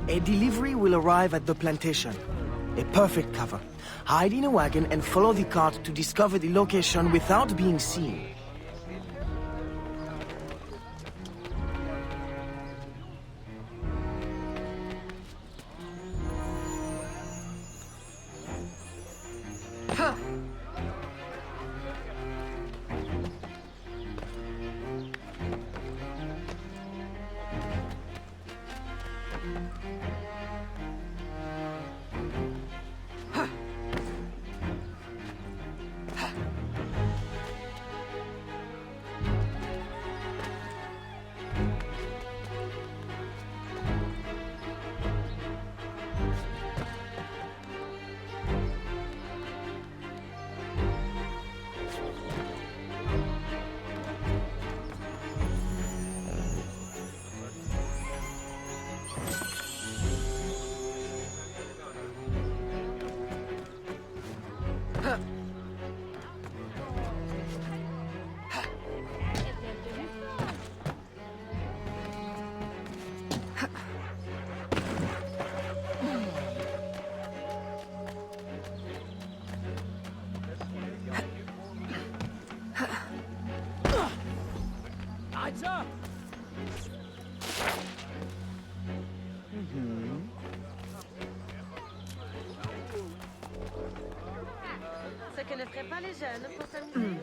A delivery will arrive at the plantation. A perfect cover. Hide in a wagon and follow the cart to discover the location without being seen. Ce que ne feraient pas les jeunes pour s'amuser.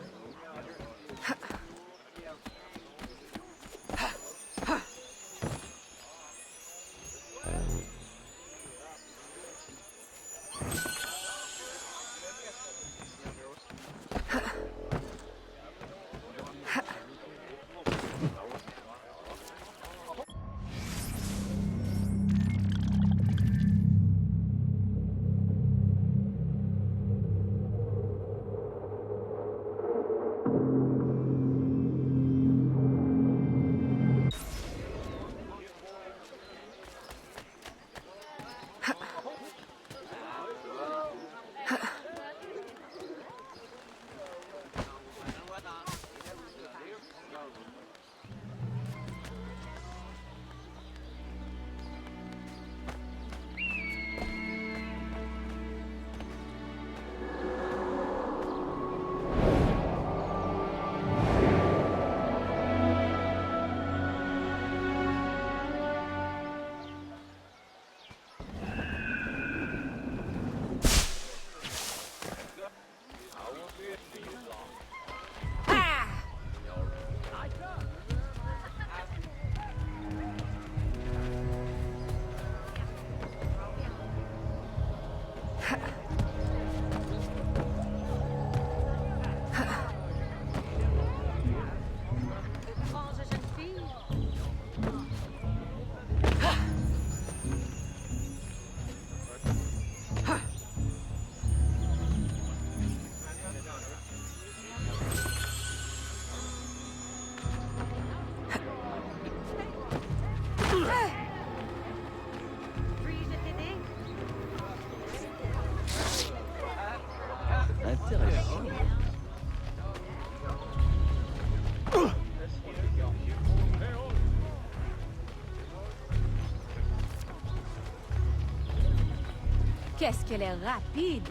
Qu'est-ce qu'elle est rapide!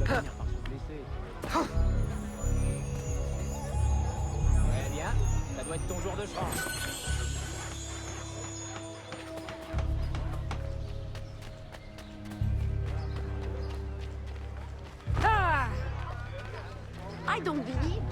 Eh bien, ça doit être ton jour de chance. Ah! I don't believe.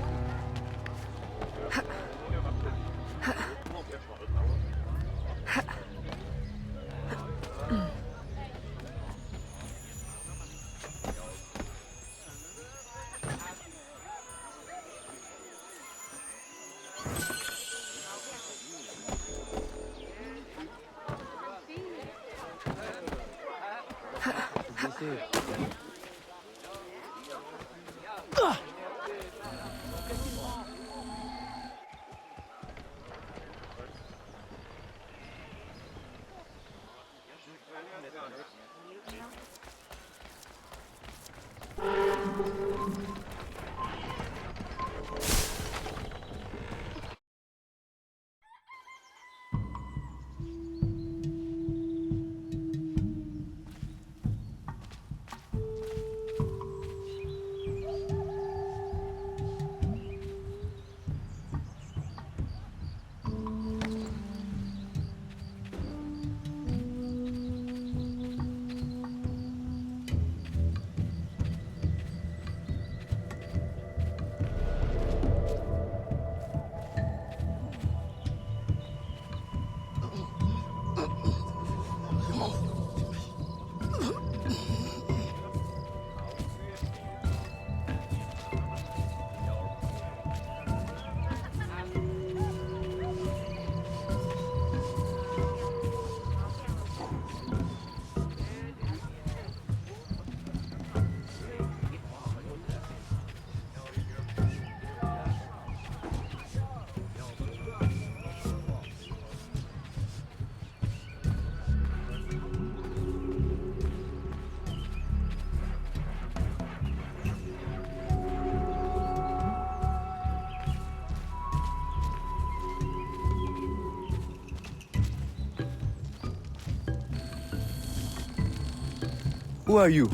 Who are you?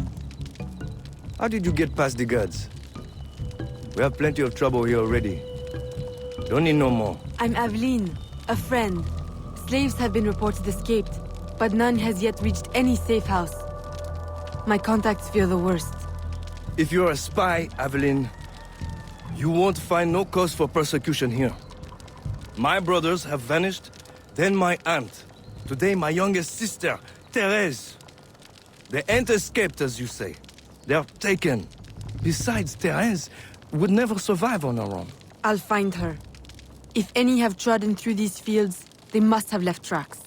How did you get past the guards? We have plenty of trouble here already. Don't need no more. I'm Aveline, a friend. Slaves have been reported escaped, but none has yet reached any safe house. My contacts fear the worst. If you're a spy, Aveline, you won't find no cause for persecution here. My brothers have vanished, then my aunt. Today my youngest sister, Therese. They ain't escaped, as you say. They're taken. Besides, Therese would never survive on her own. I'll find her. If any have trodden through these fields, they must have left tracks.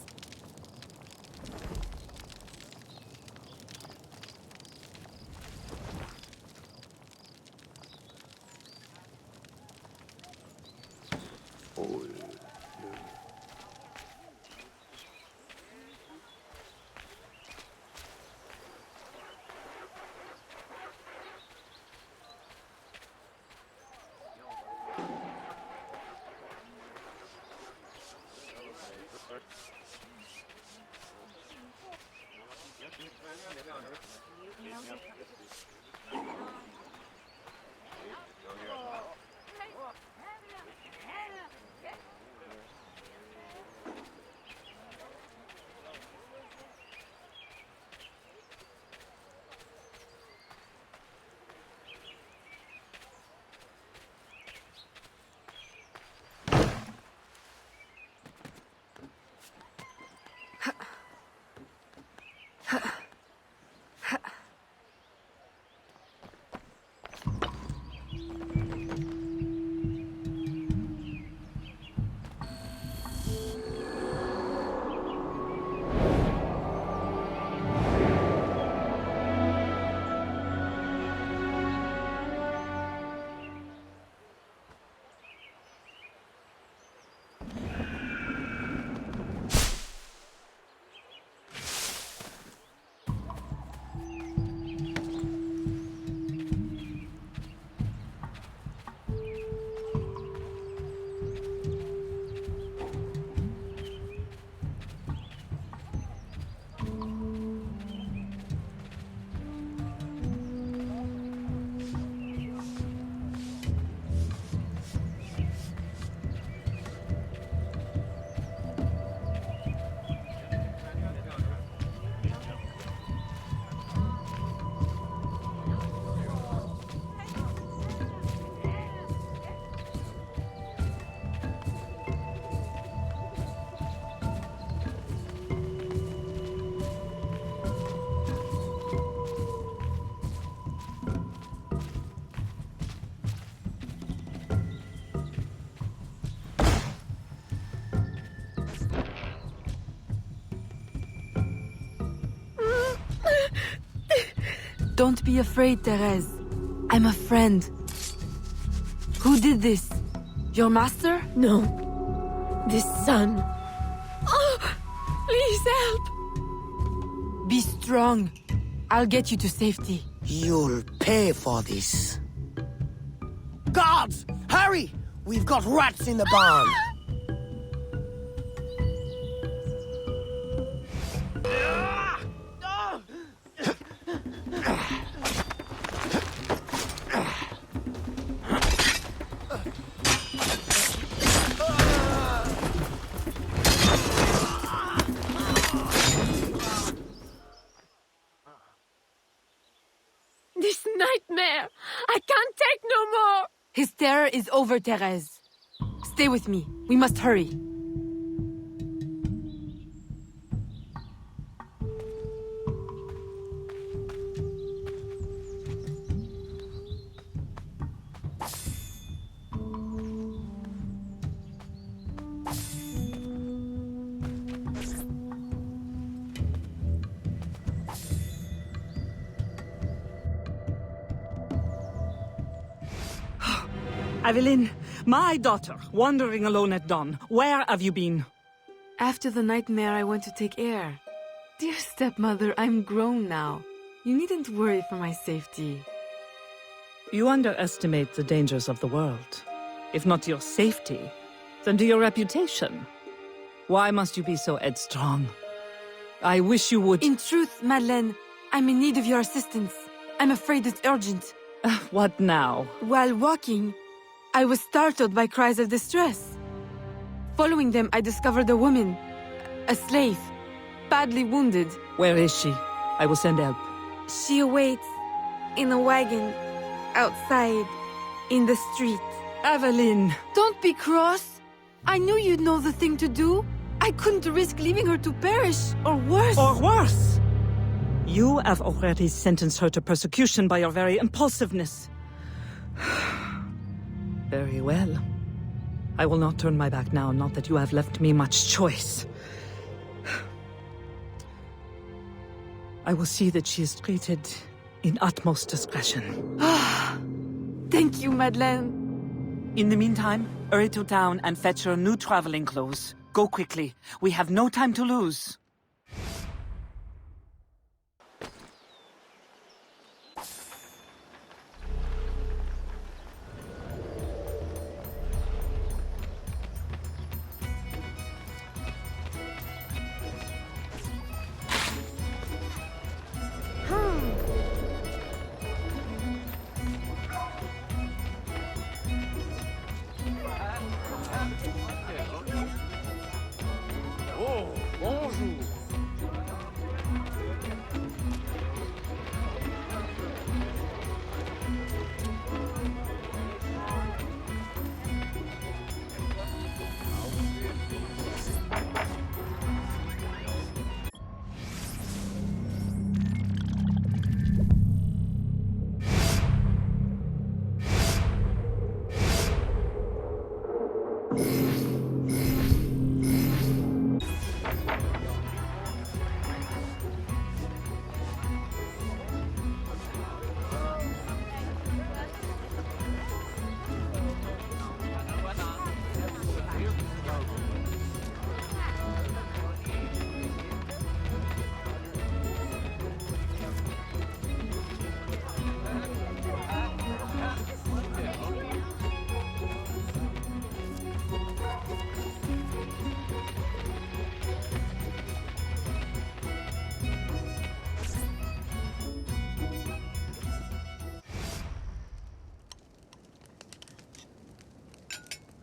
Don't be afraid, Therese. I'm a friend. Who did this? Your master? No. This son. Oh, please help. Be strong. I'll get you to safety. You'll pay for this. Guards! Hurry! We've got rats in the barn! This nightmare! I can't take no more! His terror is over, Therese. Stay with me. We must hurry. Aveline, my daughter, wandering alone at dawn. Where have you been? After the nightmare, I went to take air. Dear stepmother, I'm grown now. You needn't worry for my safety. You underestimate the dangers of the world. If not to your safety, then to your reputation. Why must you be so headstrong? I wish you would— In truth, Madeleine, I'm in need of your assistance. I'm afraid it's urgent. What now? While walking, I was startled by cries of distress. Following them, I discovered a woman, a slave, badly wounded. Where is she? I will send help. She awaits in a wagon, outside, in the street. Evelyn! Don't be cross. I knew you'd know the thing to do. I couldn't risk leaving her to perish, or worse. Or worse! You have already sentenced her to persecution by your very impulsiveness. Very well. I will not turn my back now, not that you have left me much choice. I will see that she is treated in utmost discretion. Thank you, Madeleine. In the meantime, hurry to town and fetch her new traveling clothes. Go quickly. We have no time to lose. Oh, bonjour.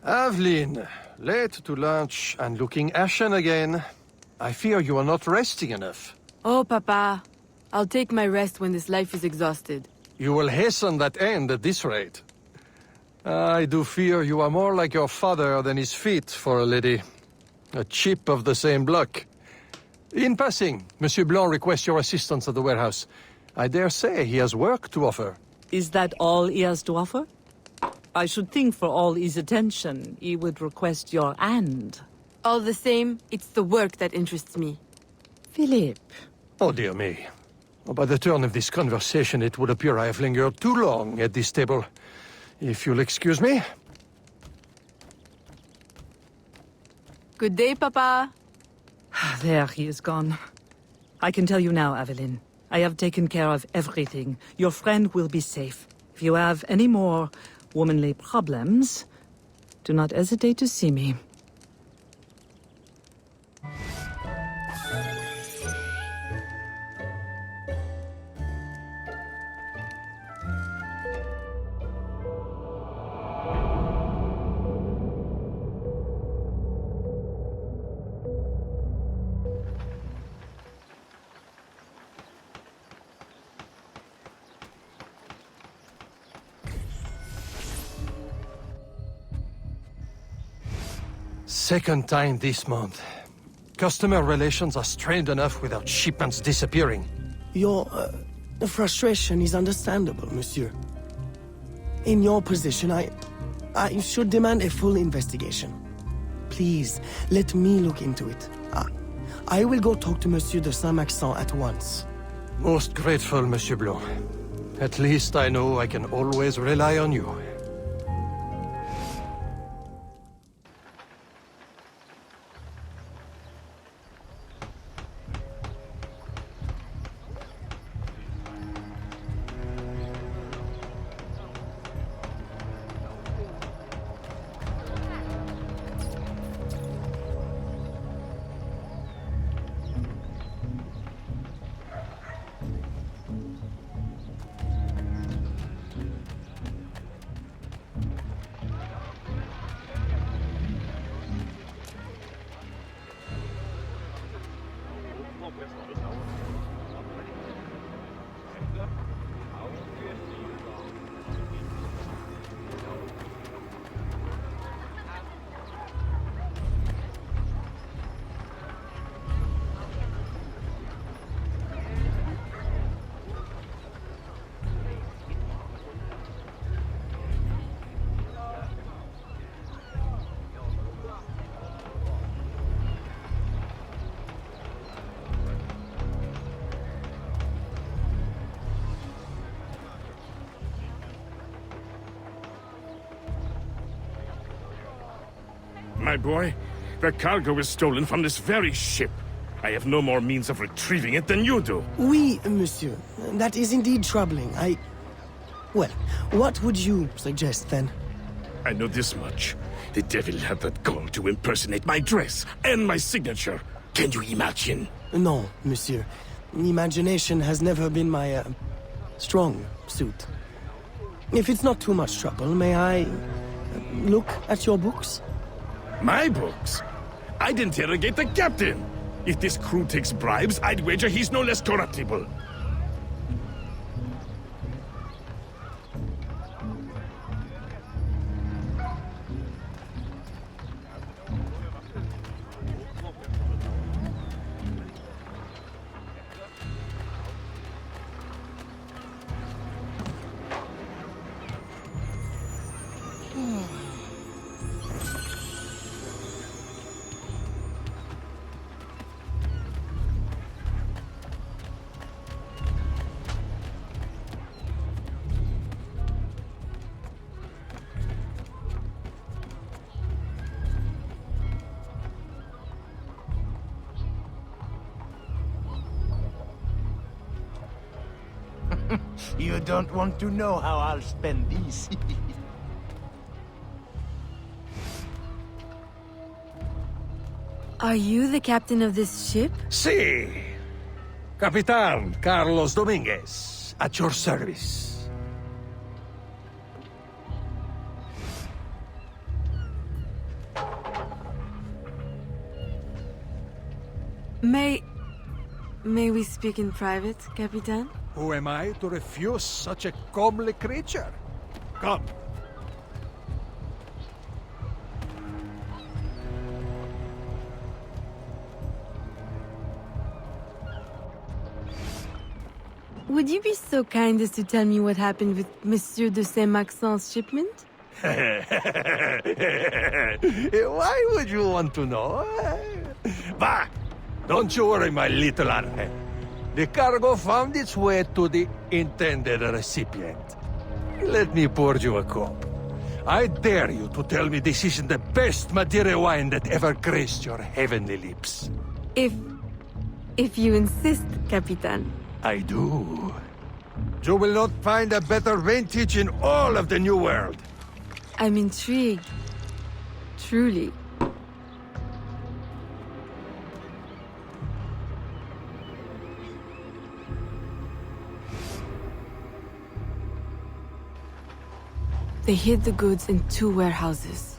Aveline, late to lunch and looking ashen again. I fear you are not resting enough. Oh, Papa. I'll take my rest when this life is exhausted. You will hasten that end at this rate. I do fear you are more like your father than is fit for a lady. A chip of the same block. In passing, Monsieur Blanc requests your assistance at the warehouse. I dare say he has work to offer. Is that all he has to offer? I should think for all his attention, he would request your hand. All the same, it's the work that interests me. Philippe. Oh, dear me. By the turn of this conversation, it would appear I have lingered too long at this table. If you'll excuse me. Good day, Papa. There, he is gone. I can tell you now, Aveline. I have taken care of everything. Your friend will be safe. If you have any more womanly problems, do not hesitate to see me. Second time this month. Customer relations are strained enough without shipments disappearing. Your frustration is understandable, monsieur. In your position, I should demand a full investigation. Please, let me look into it. I will go talk to Monsieur de Saint-Maxent at once. Most grateful, Monsieur Blanc. At least I know I can always rely on you. my boy. The cargo is stolen from this very ship. I have no more means of retrieving it than you do. Oui, monsieur. That is indeed troubling. Well, what would you suggest, then? I know this much. The devil had that gall to impersonate my dress and my signature. Can you imagine? No, monsieur. Imagination has never been my, strong suit. If it's not too much trouble, may I look at your books? My books? I'd interrogate the captain. If this crew takes bribes, I'd wager he's no less corruptible. You don't want to know how I'll spend these. Are you the captain of this ship? Si. Capitan Carlos Dominguez, at your service. May we speak in private, Capitan? Who am I to refuse such a comely creature? Come. Would you be so kind as to tell me what happened with Monsieur de Saint-Maxent's shipment? Why would you want to know? Bah! Don't you worry, my little Anne. The cargo found its way to the intended recipient. Let me pour you a cup. I dare you to tell me this isn't the best Madeira wine that ever graced your heavenly lips. If you insist, Capitan. I do. You will not find a better vintage in all of the New World. I'm intrigued. Truly. They hid the goods in 2 warehouses.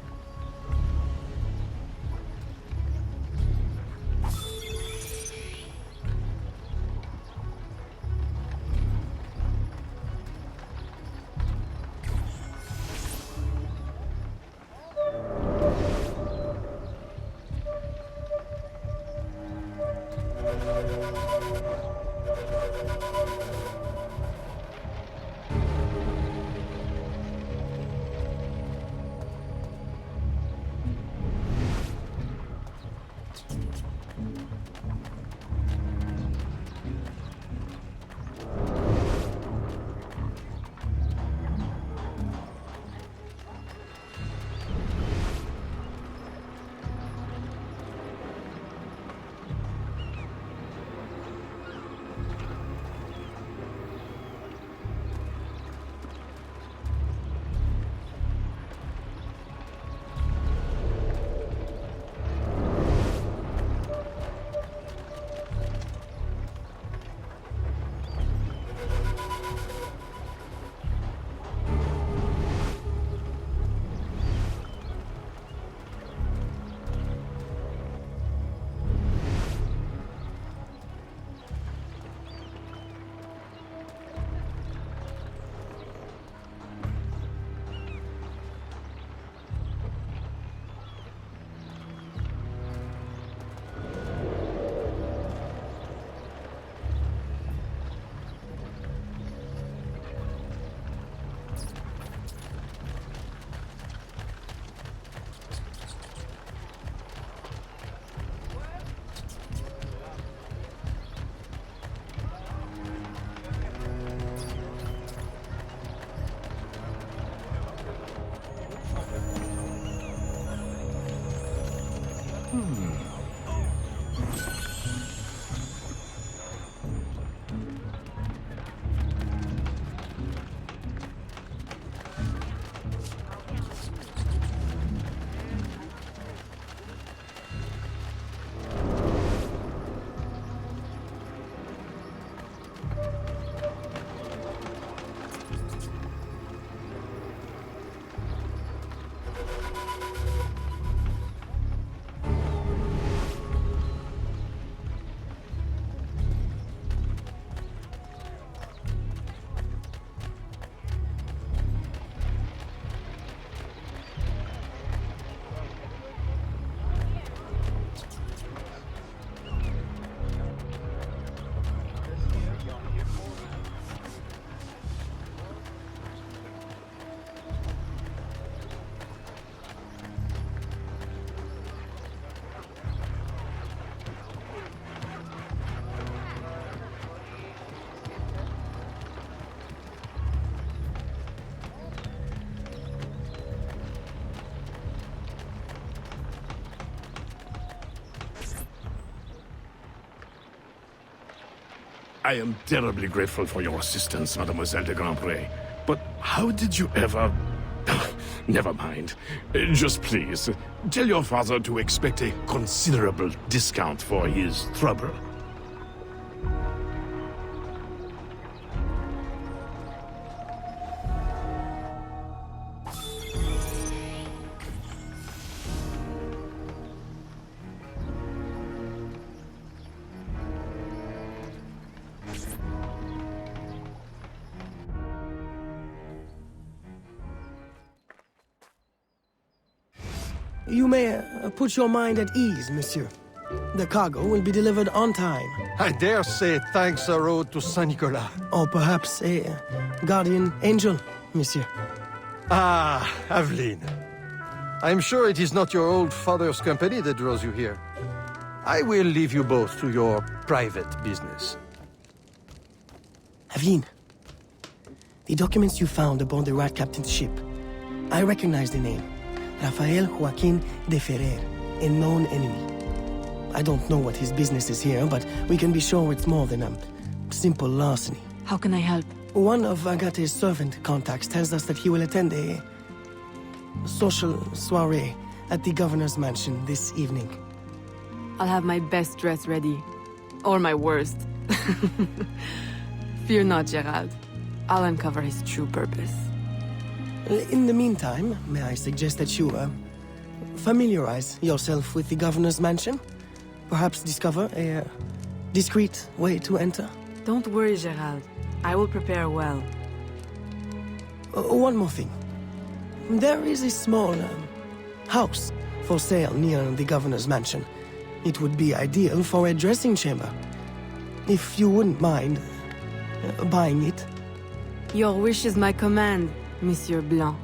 I am terribly grateful for your assistance, Mademoiselle de Grandpré. But how did you ever... Never mind. Just please, tell your father to expect a considerable discount for his trouble. You may put your mind at ease, monsieur. The cargo will be delivered on time. I dare say thanks are owed to Saint Nicolas. Or perhaps a guardian angel, monsieur. Ah, Aveline. I'm sure it is not your old father's company that draws you here. I will leave you both to your private business. Aveline, the documents you found aboard the Rat Captain's ship. I recognize the name. Rafael Joaquin de Ferrer, a known enemy. I don't know what his business is here, but we can be sure it's more than a simple larceny. How can I help? One of Agate's servant contacts tells us that he will attend a social soiree at the governor's mansion this evening. I'll have my best dress ready. Or my worst. Fear not, Gerald. I'll uncover his true purpose. In the meantime, may I suggest that you, familiarize yourself with the governor's mansion? Perhaps discover a discreet way to enter? Don't worry, Gerald. I will prepare well. One more thing. There is a small house for sale near the governor's mansion. It would be ideal for a dressing chamber. If you wouldn't mind buying it. Your wish is my command, Monsieur Blanc.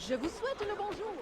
Je vous souhaite le bonjour.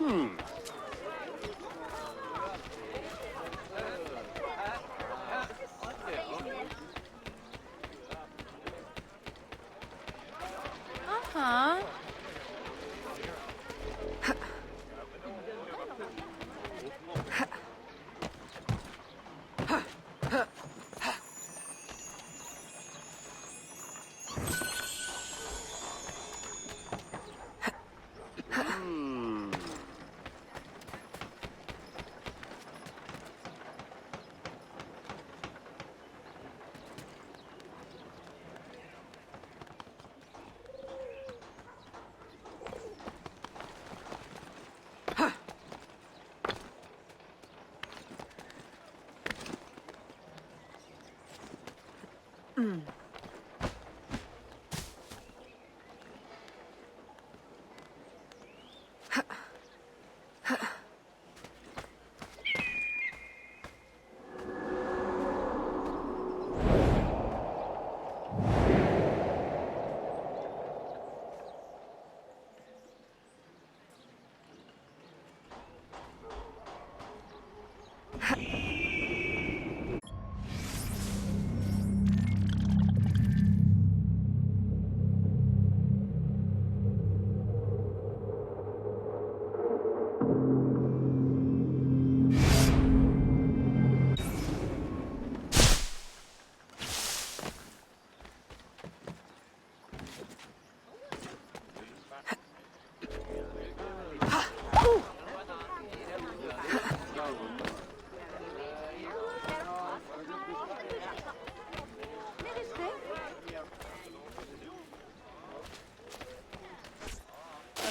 Uh-huh.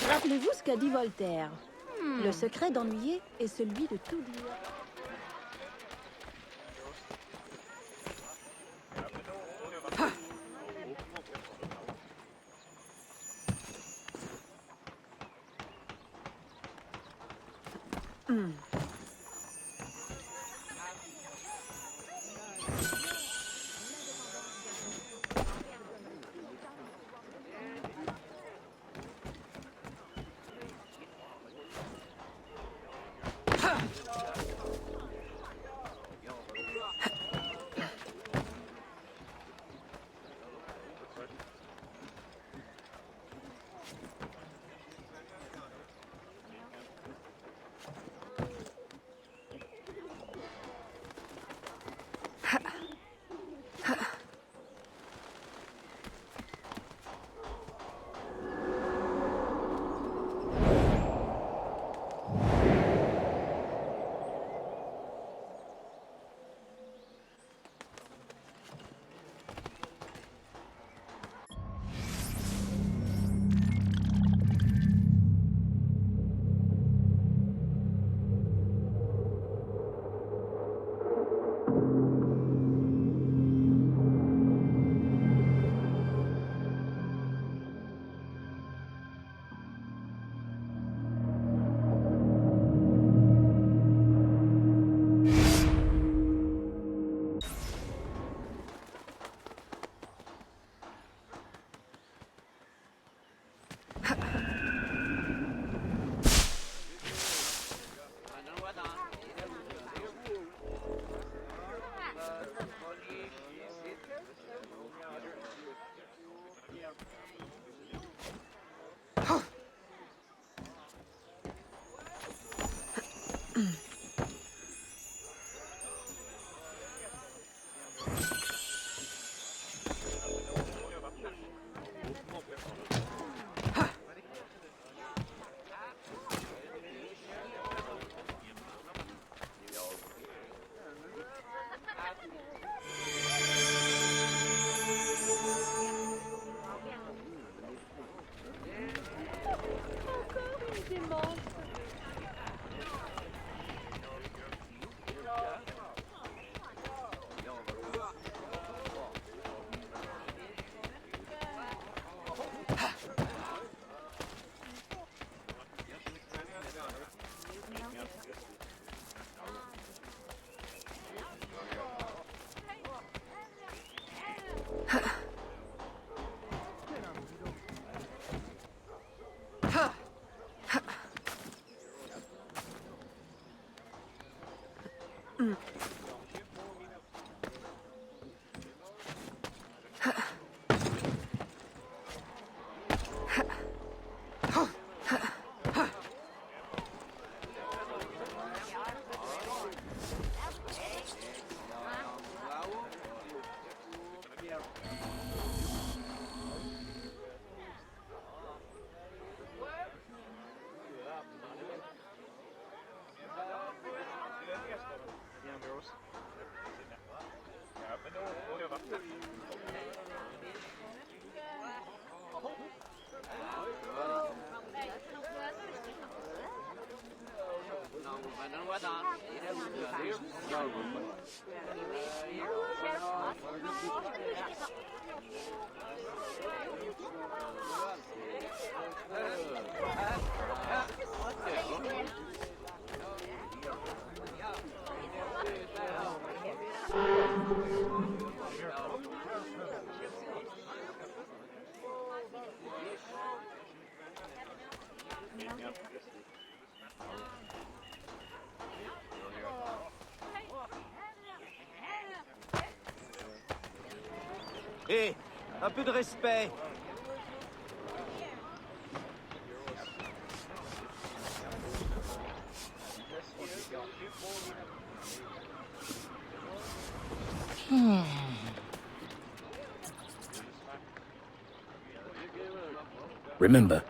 Rappelez-vous ce qu'a dit Voltaire. Le secret d'ennuyer est celui de tout dire. Hé, un peu de respect. Remember,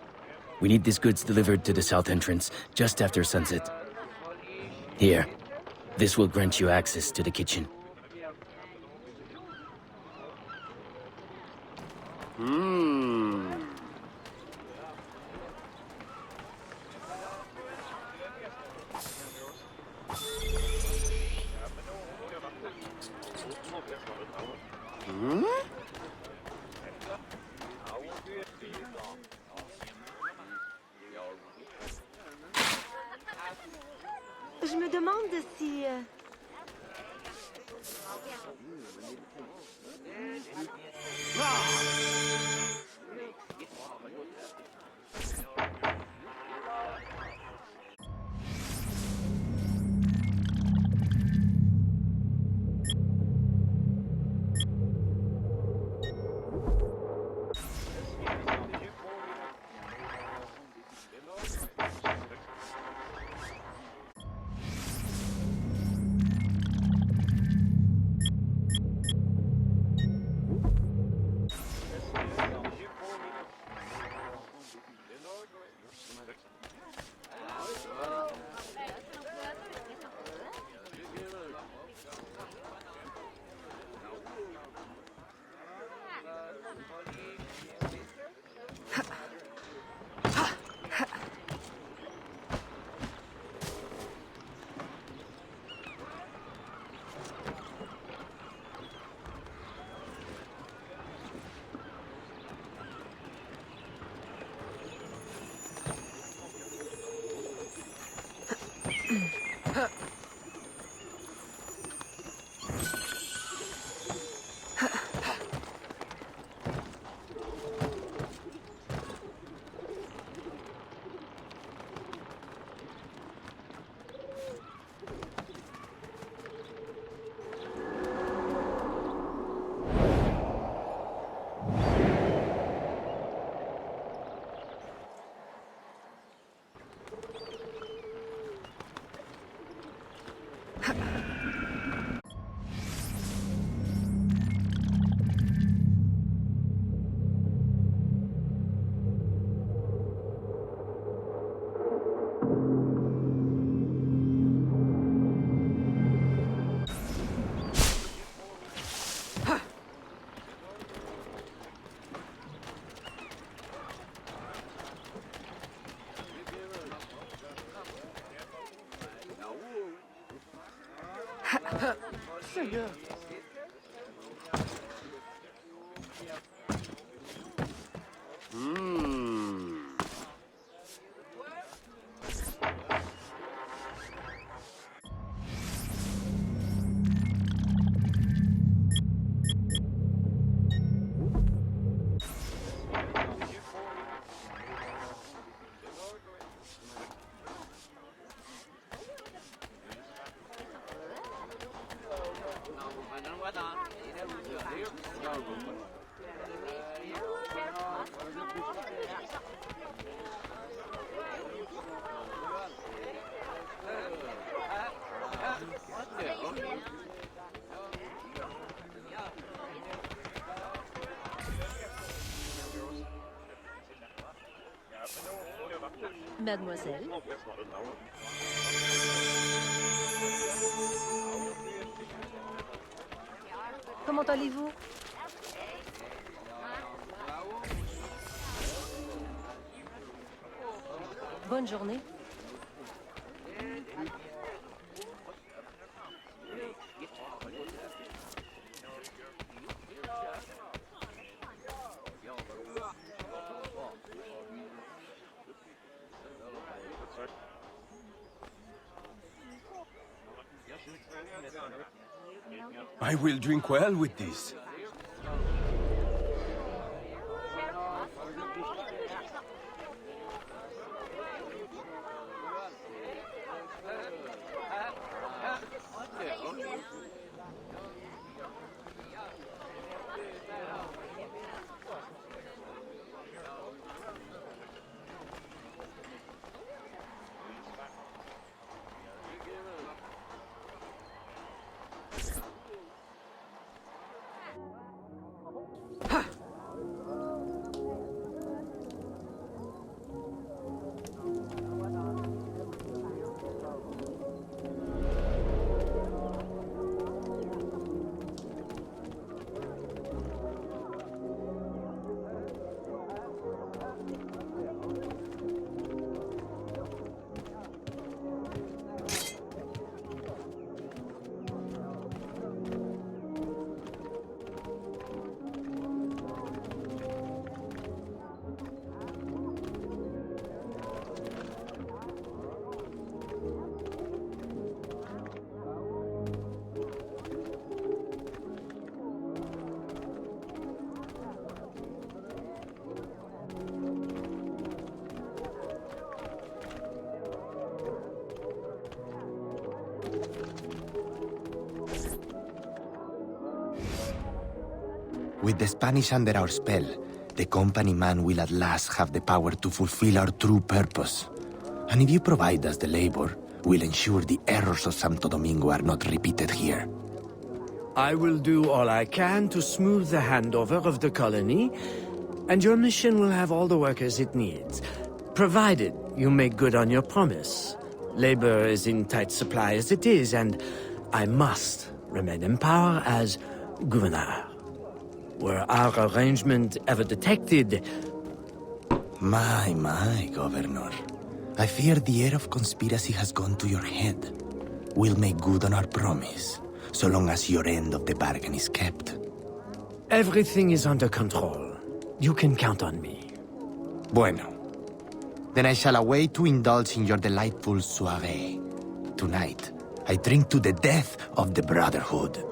we need these goods delivered to the south entrance just after sunset. Here, this will grant you access to the kitchen. Je me demande si... Seigneur. Mademoiselle. Comment allez-vous? Bonne journée. I will drink well with this. With the Spanish under our spell, the company man will at last have the power to fulfill our true purpose. And if you provide us the labor, we'll ensure the errors of Santo Domingo are not repeated here. I will do all I can to smooth the handover of the colony, and your mission will have all the workers it needs, provided you make good on your promise. Labor is in tight supply as it is, and I must remain in power as governor. Were our arrangement ever detected... My, Governor. I fear the air of conspiracy has gone to your head. We'll make good on our promise, so long as your end of the bargain is kept. Everything is under control. You can count on me. Bueno. Then I shall await to indulge in your delightful soirée. Tonight, I drink to the death of the Brotherhood.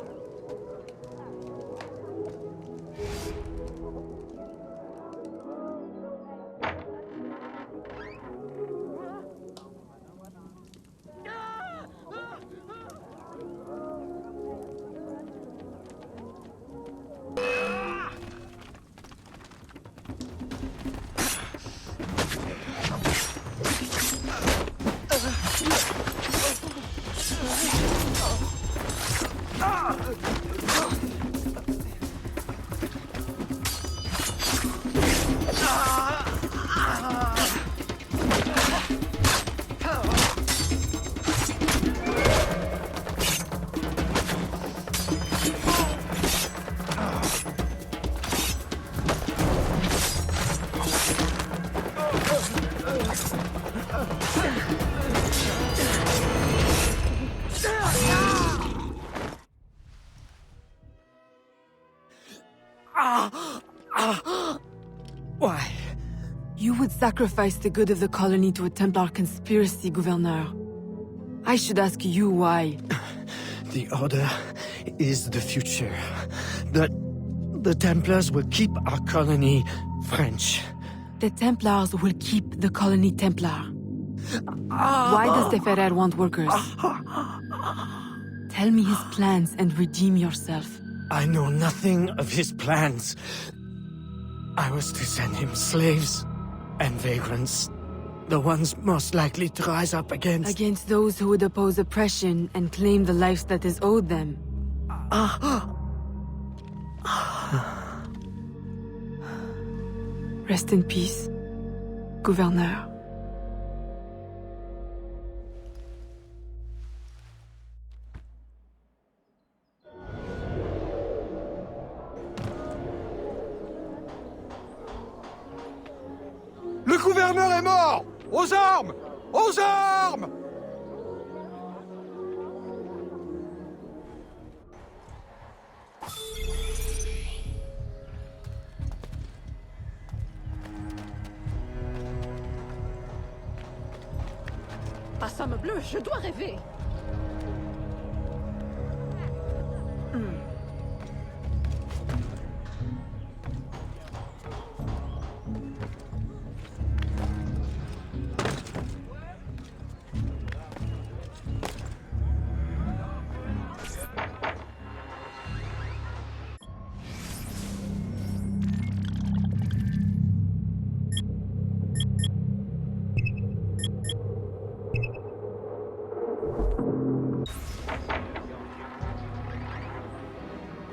Why? You would sacrifice the good of the colony to a Templar conspiracy, Gouverneur. I should ask you why. The Order is the future. The Templars will keep our colony French. The Templars will keep the colony Templar. Why does the Ferrer want workers? Tell me his plans and redeem yourself. I know nothing of his plans. I was to send him slaves and vagrants. The ones most likely to rise up against... Against those who would oppose oppression and claim the life that is owed them. Rest in peace, Gouverneur. gouverneur est mort! Aux armes! Aux armes! Ah, ça me bleue, je dois rêver.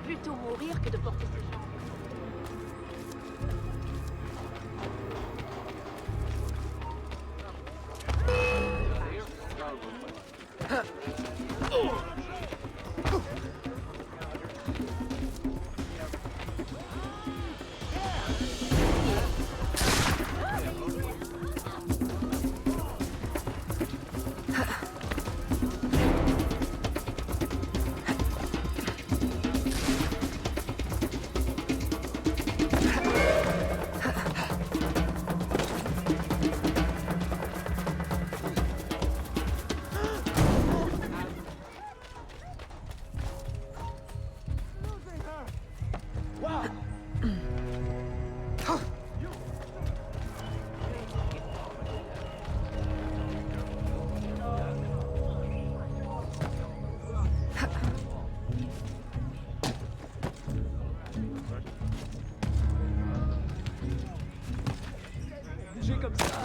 Plutôt mourir que de porter ces gens. Comme ça.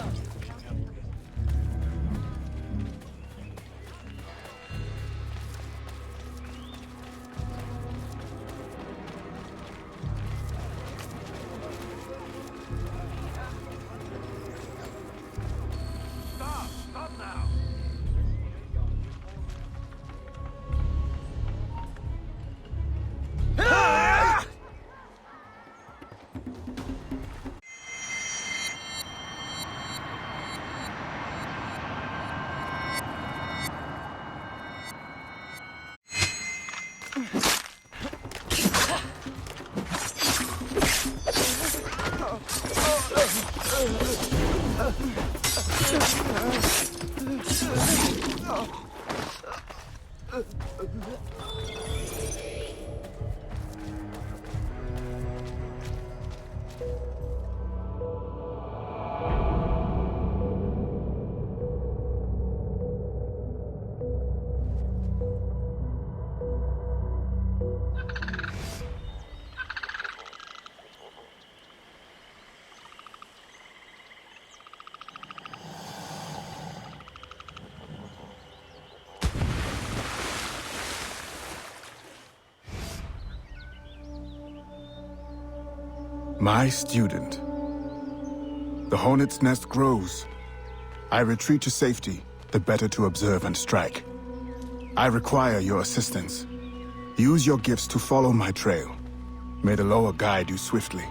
My student. The hornet's nest grows. I retreat to safety, the better to observe and strike. I require your assistance. Use your gifts to follow my trail. May the lower guide you swiftly.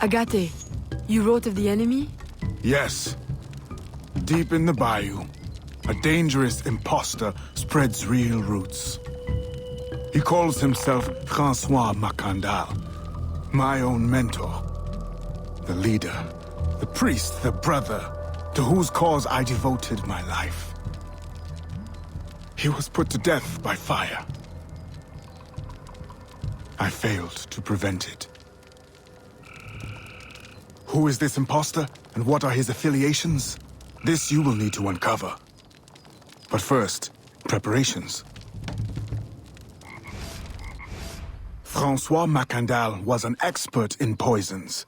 Agate, you wrote of the enemy? Yes. Deep in the bayou, a dangerous imposter spreads real roots. He calls himself Francois Macandal, my own mentor. The leader, the priest, the brother, to whose cause I devoted my life. He was put to death by fire. I failed to prevent it. Who is this imposter, and what are his affiliations? This you will need to uncover. But first, preparations. Francois Macandal was an expert in poisons.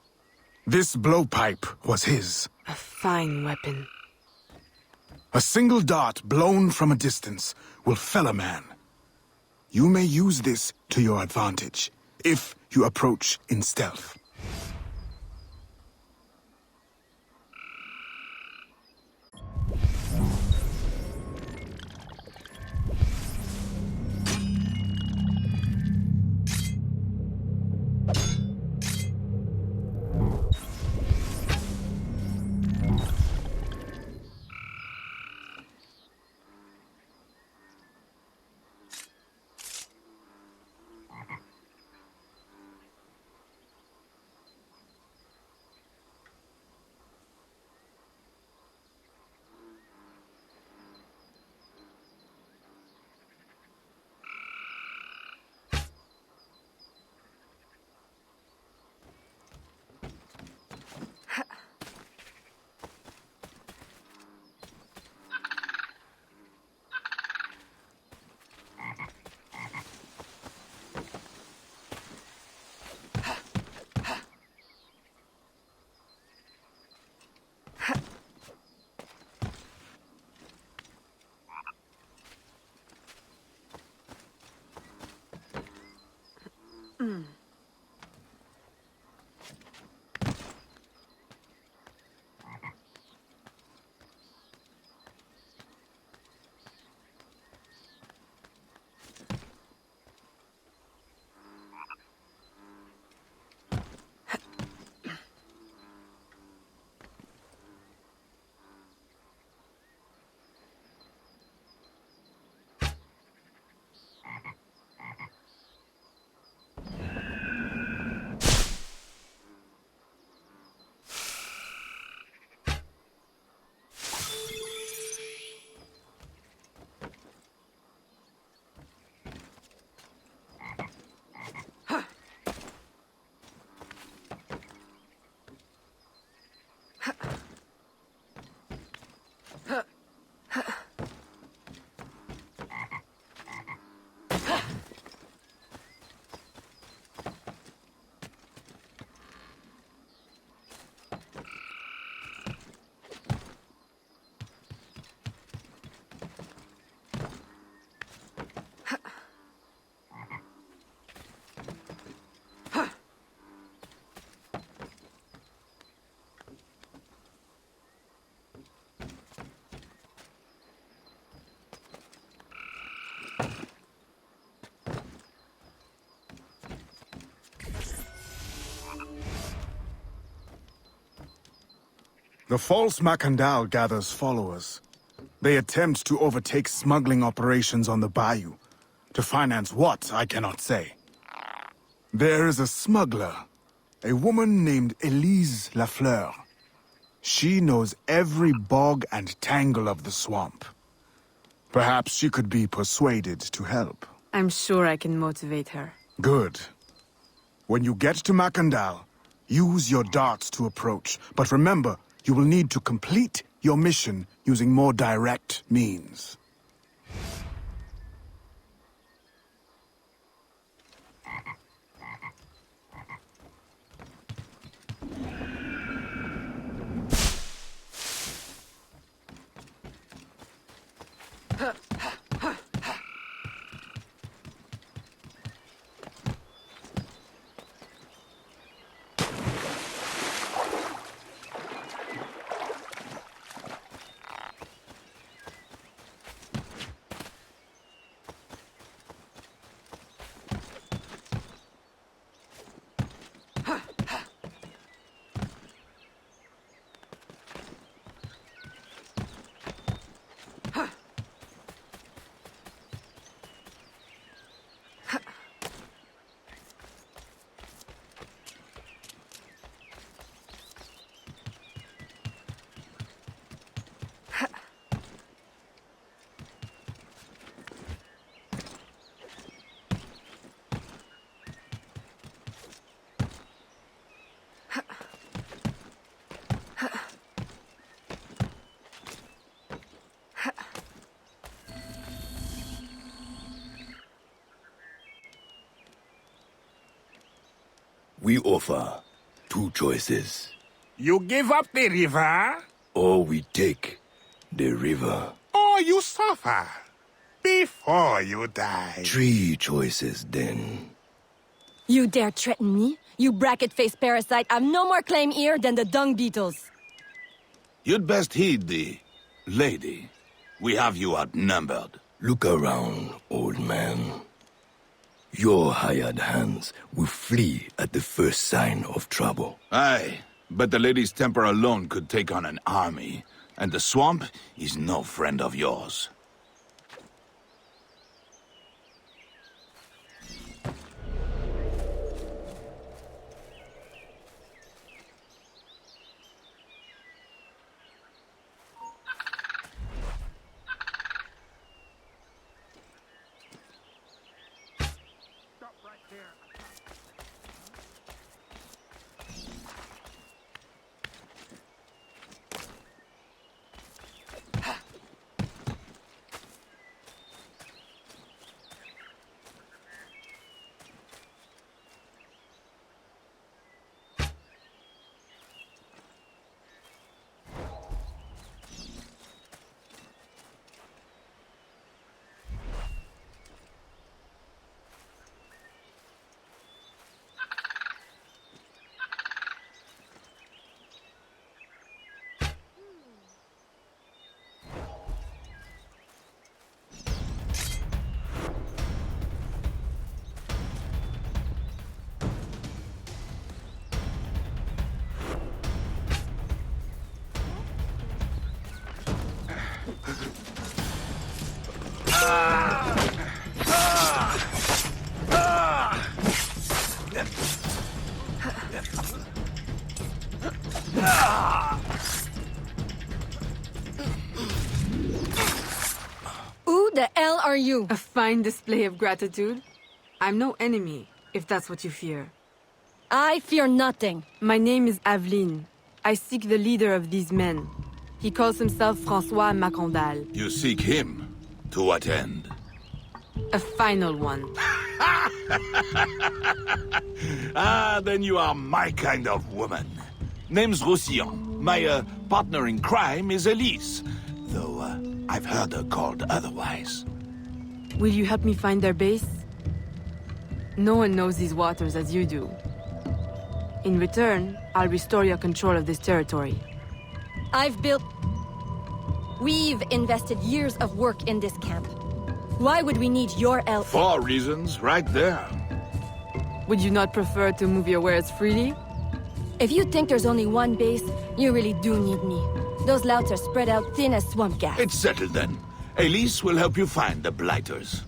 This blowpipe was his. A fine weapon. A single dart blown from a distance will fell a man. You may use this to your advantage, if you approach in stealth. The false Macandal gathers followers. They attempt to overtake smuggling operations on the bayou. To finance what, I cannot say. There is a smuggler, a woman named Elise Lafleur. She knows every bog and tangle of the swamp. Perhaps she could be persuaded to help. I'm sure I can motivate her. Good. When you get to Macandal, use your darts to approach. But remember, you will need to complete your mission using more direct means. We offer two choices. You give up the river, Or we take the river. or you suffer before you die. Three choices, then. You dare threaten me? You bracket-faced parasite, I've no more claim here than the dung beetles. You'd best heed the lady. We have you outnumbered. Look around, old man. Your hired hands will flee at the first sign of trouble. Aye, but the lady's temper alone could take on an army, and the swamp is no friend of yours. Who the hell are you? A fine display of gratitude. I'm no enemy, if that's what you fear. I fear nothing. My name is Aveline. I seek the leader of these men. He calls himself François Macandal. You seek him? To what end? A final one. Ah, then you are my kind of woman. Name's Roussillon. My partner in crime is Elise. Though I've heard her called otherwise. Will you help me find their base? No one knows these waters as you do. In return, I'll restore your control of this territory. We've invested years of work in this camp. Why would we need your help? 4 reasons, right there. Would you not prefer to move your wares freely? If you think there's only one base, you really do need me. Those louts are spread out thin as swamp gas. It's settled then. Elise will help you find the Blighters.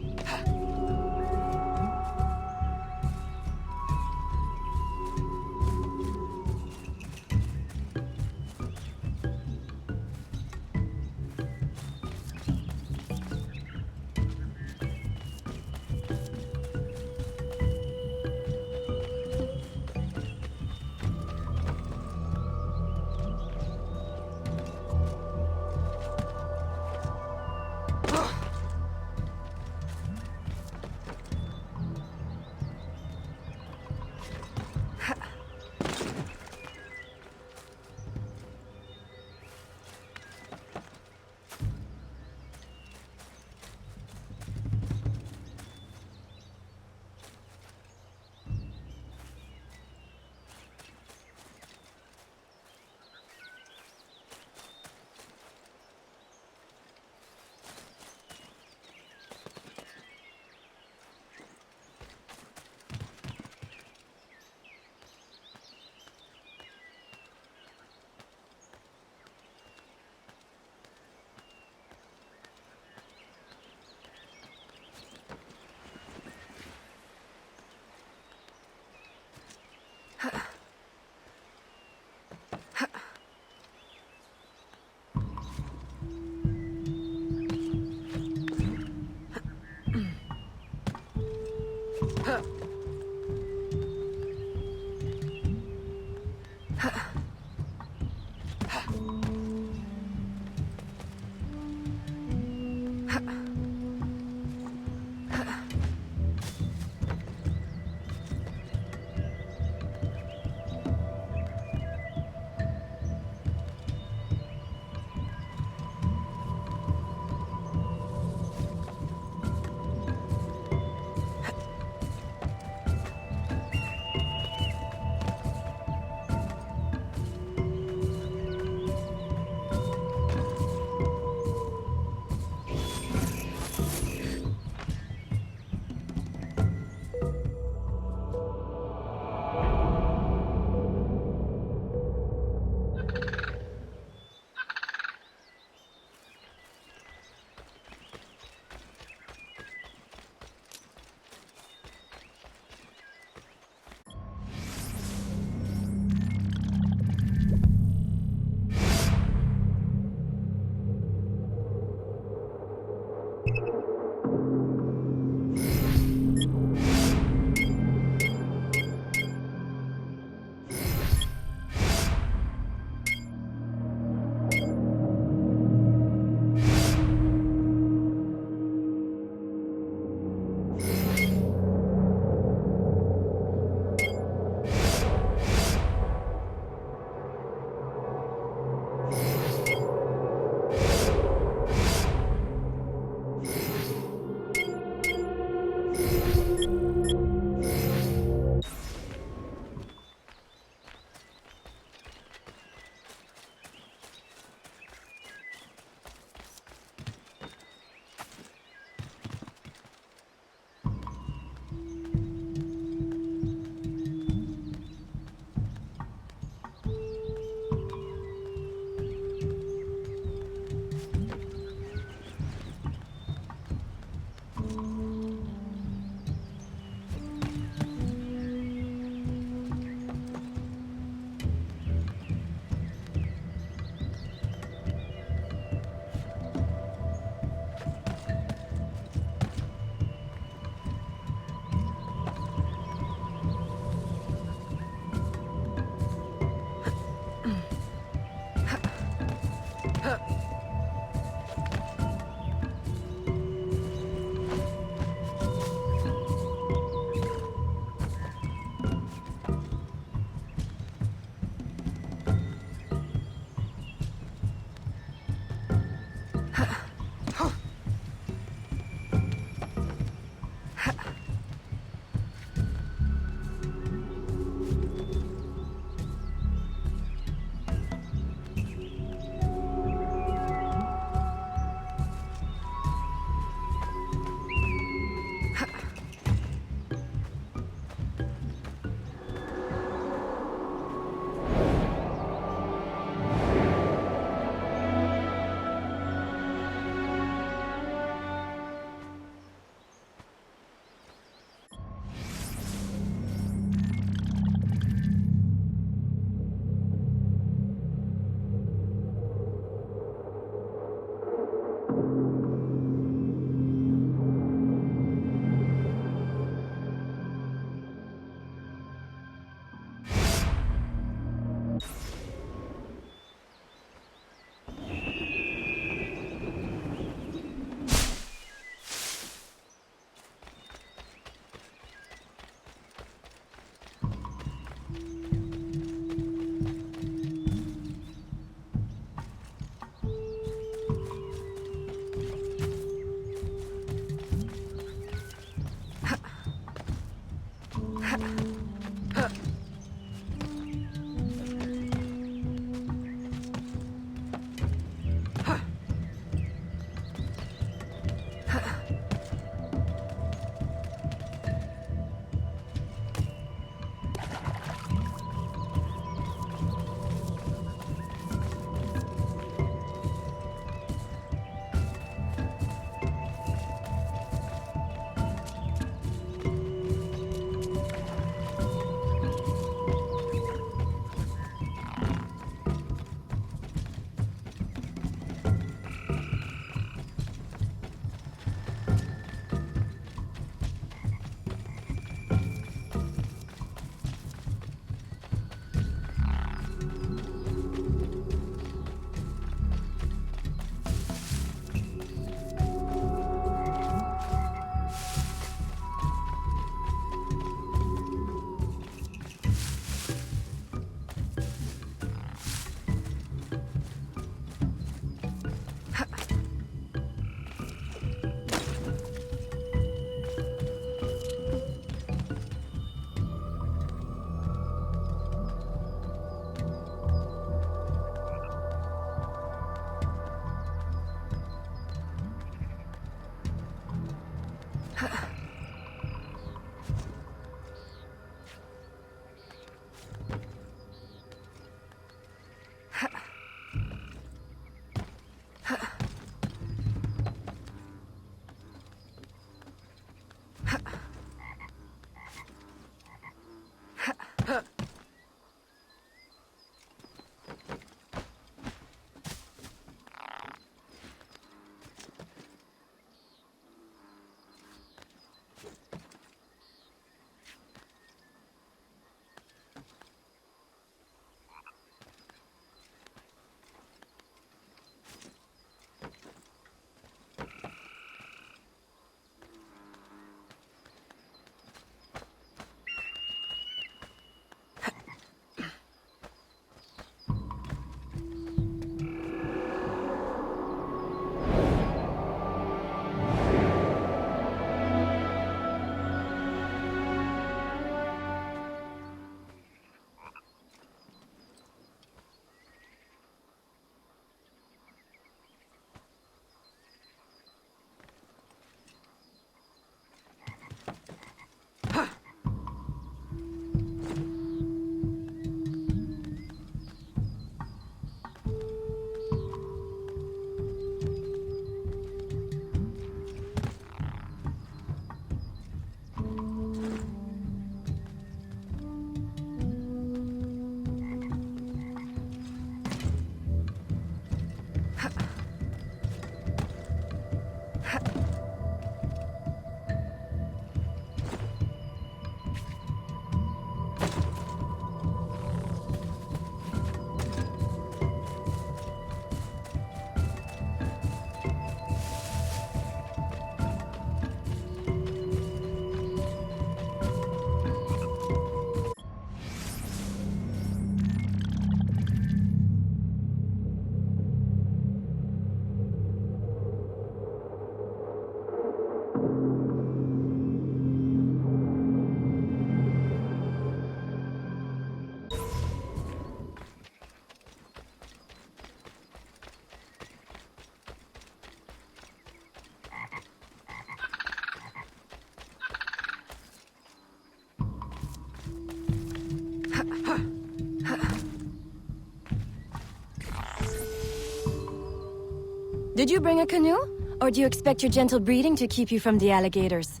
Did you bring a canoe? Or do you expect your gentle breeding to keep you from the alligators?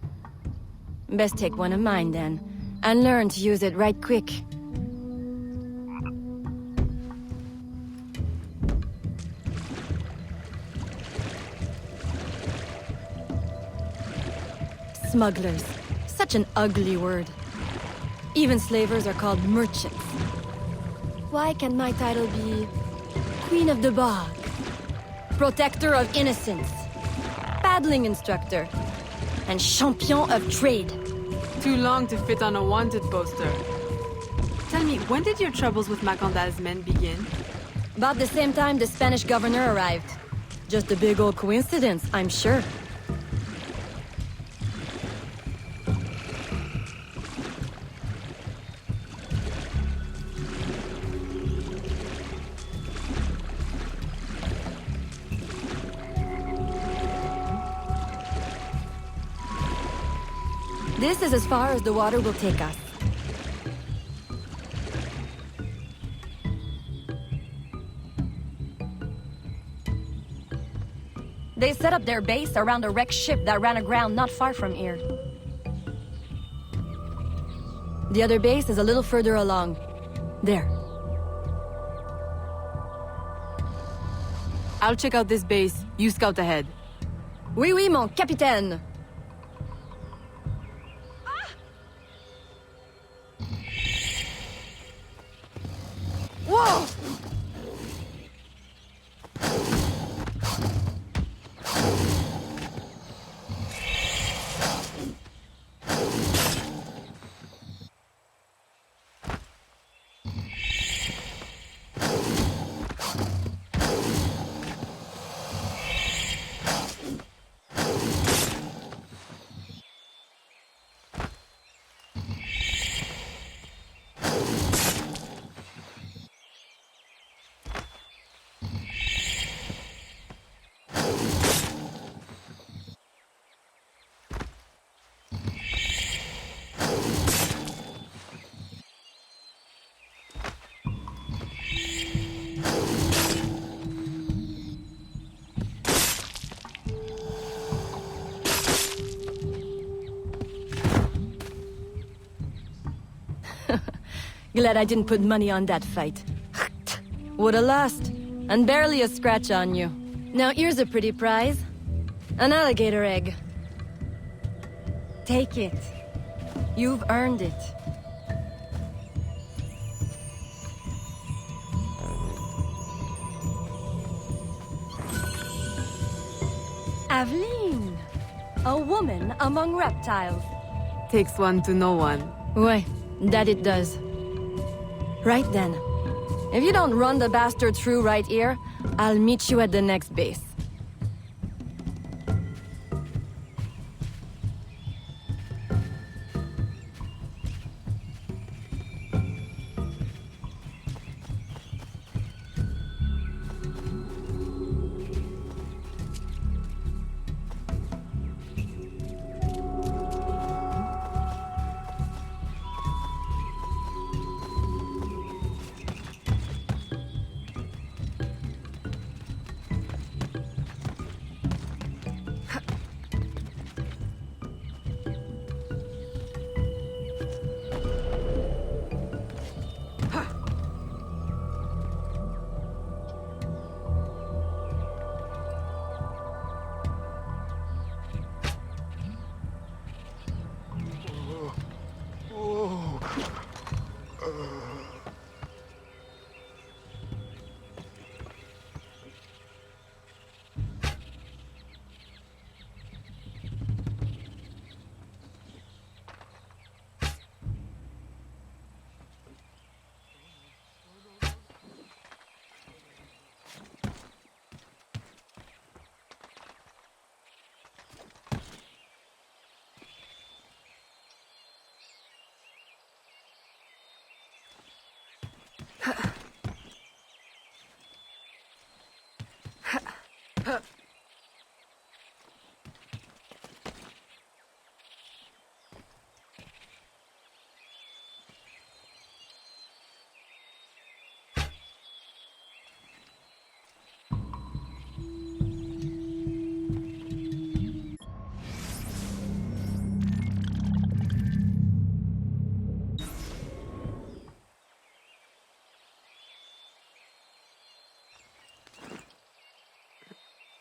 Best take one of mine then, and learn to use it right quick. Smugglers. Such an ugly word. Even slavers are called merchants. Why can't my title be Queen of the Bog? Protector of Innocence? Paddling Instructor? And Champion of Trade? Too long to fit on a wanted poster. Tell me, when did your troubles with Macandal's men begin? About the same time the Spanish governor arrived. Just a big old coincidence, I'm sure. This is as far as the water will take us. They set up their base around a wrecked ship that ran aground not far from here. The other base is a little further along. There. I'll check out this base. You scout ahead. Oui, oui, mon capitaine. Whoa! Glad I didn't put money on that fight. Woulda lost, and barely a scratch on you. Now here's a pretty prize. An alligator egg. Take it. You've earned it. Aveline! A woman among reptiles. Takes one to know one. Ouais, that it does. Right then. If you don't run the bastard through right here, I'll meet you at the next base.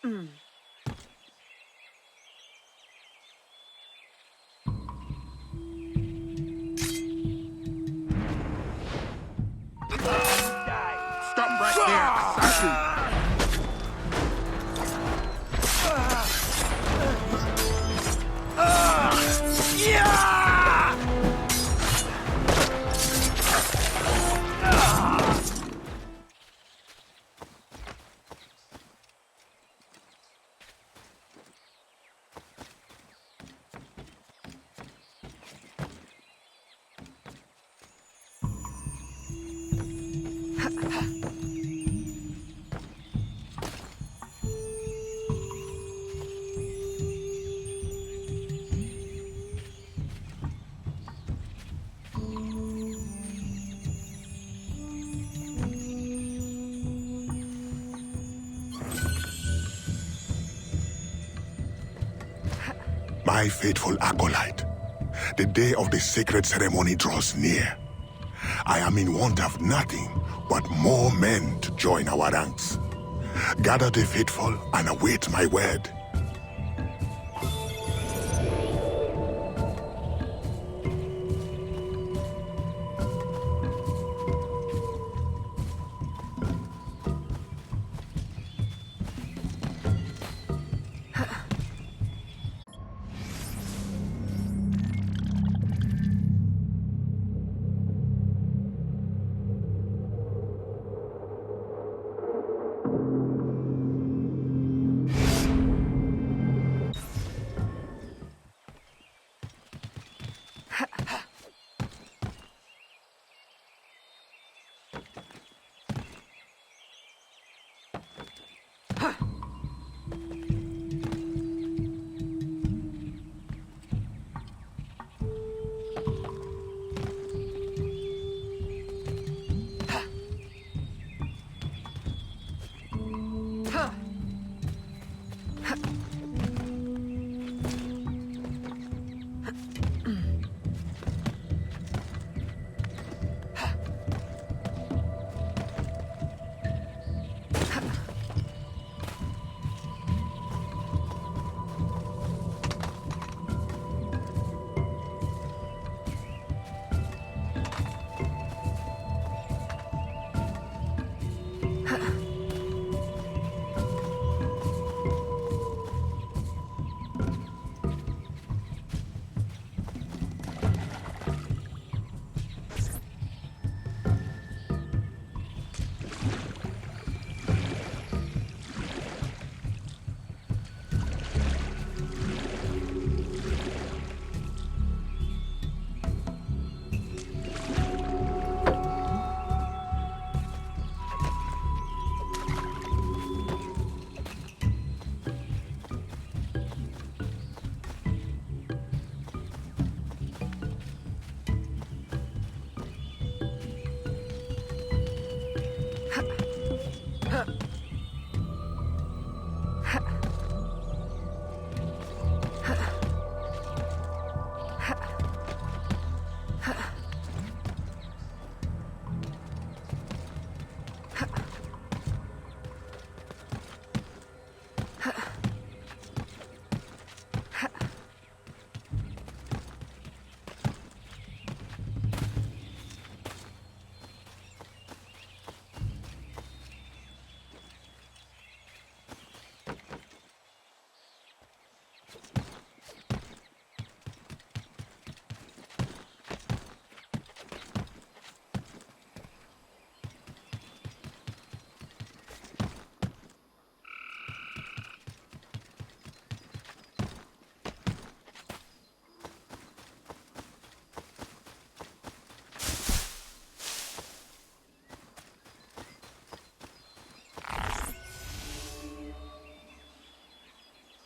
Stop right there, assassin! My faithful acolyte, the day of the sacred ceremony draws near. I am in want of nothing but more men to join our ranks. Gather the faithful and await my word.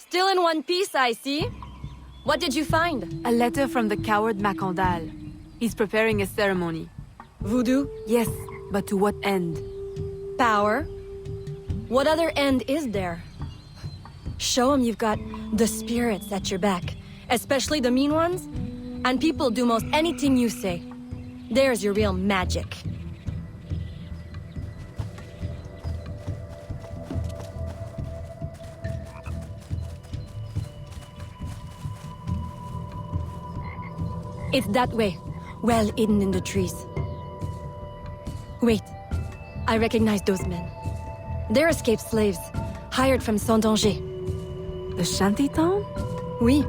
Still in one piece, I see. What did you find? A letter from the coward Macandal. He's preparing a ceremony. Voodoo? Yes, but to what end? Power? What other end is there? Show him you've got the spirits at your back, especially the mean ones, and people do most anything you say. There's your real magic. It's that way, well hidden in the trees. Wait, I recognize those men. They're escaped slaves, hired from Saint-Danger. The shantytown? Oui,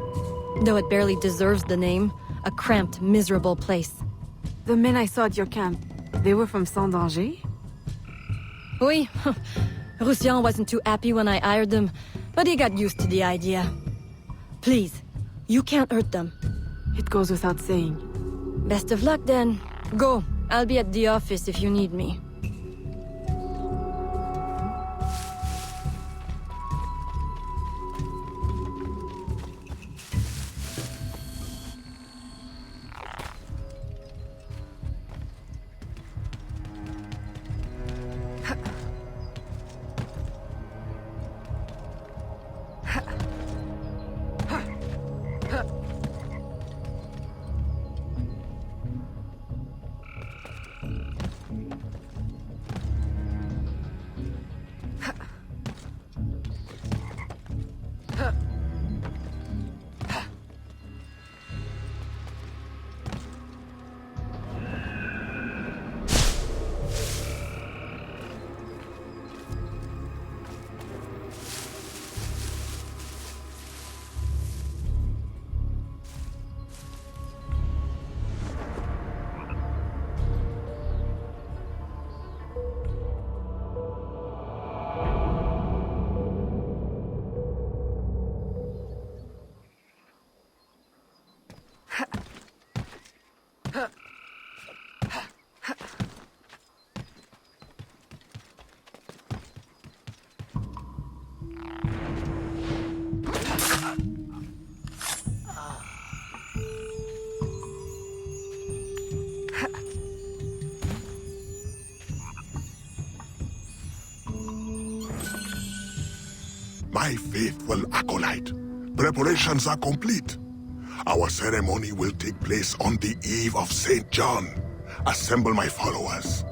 though it barely deserves the name. A cramped, miserable place. The men I saw at your camp, they were from Saint-Danger? Oui, Roussillon wasn't too happy when I hired them, but he got used to the idea. Please, you can't hurt them. It goes without saying. Best of luck then. Go, I'll be at the office if you need me. My faithful acolyte, preparations are complete. Our ceremony will take place on the eve of St. John. Assemble my followers.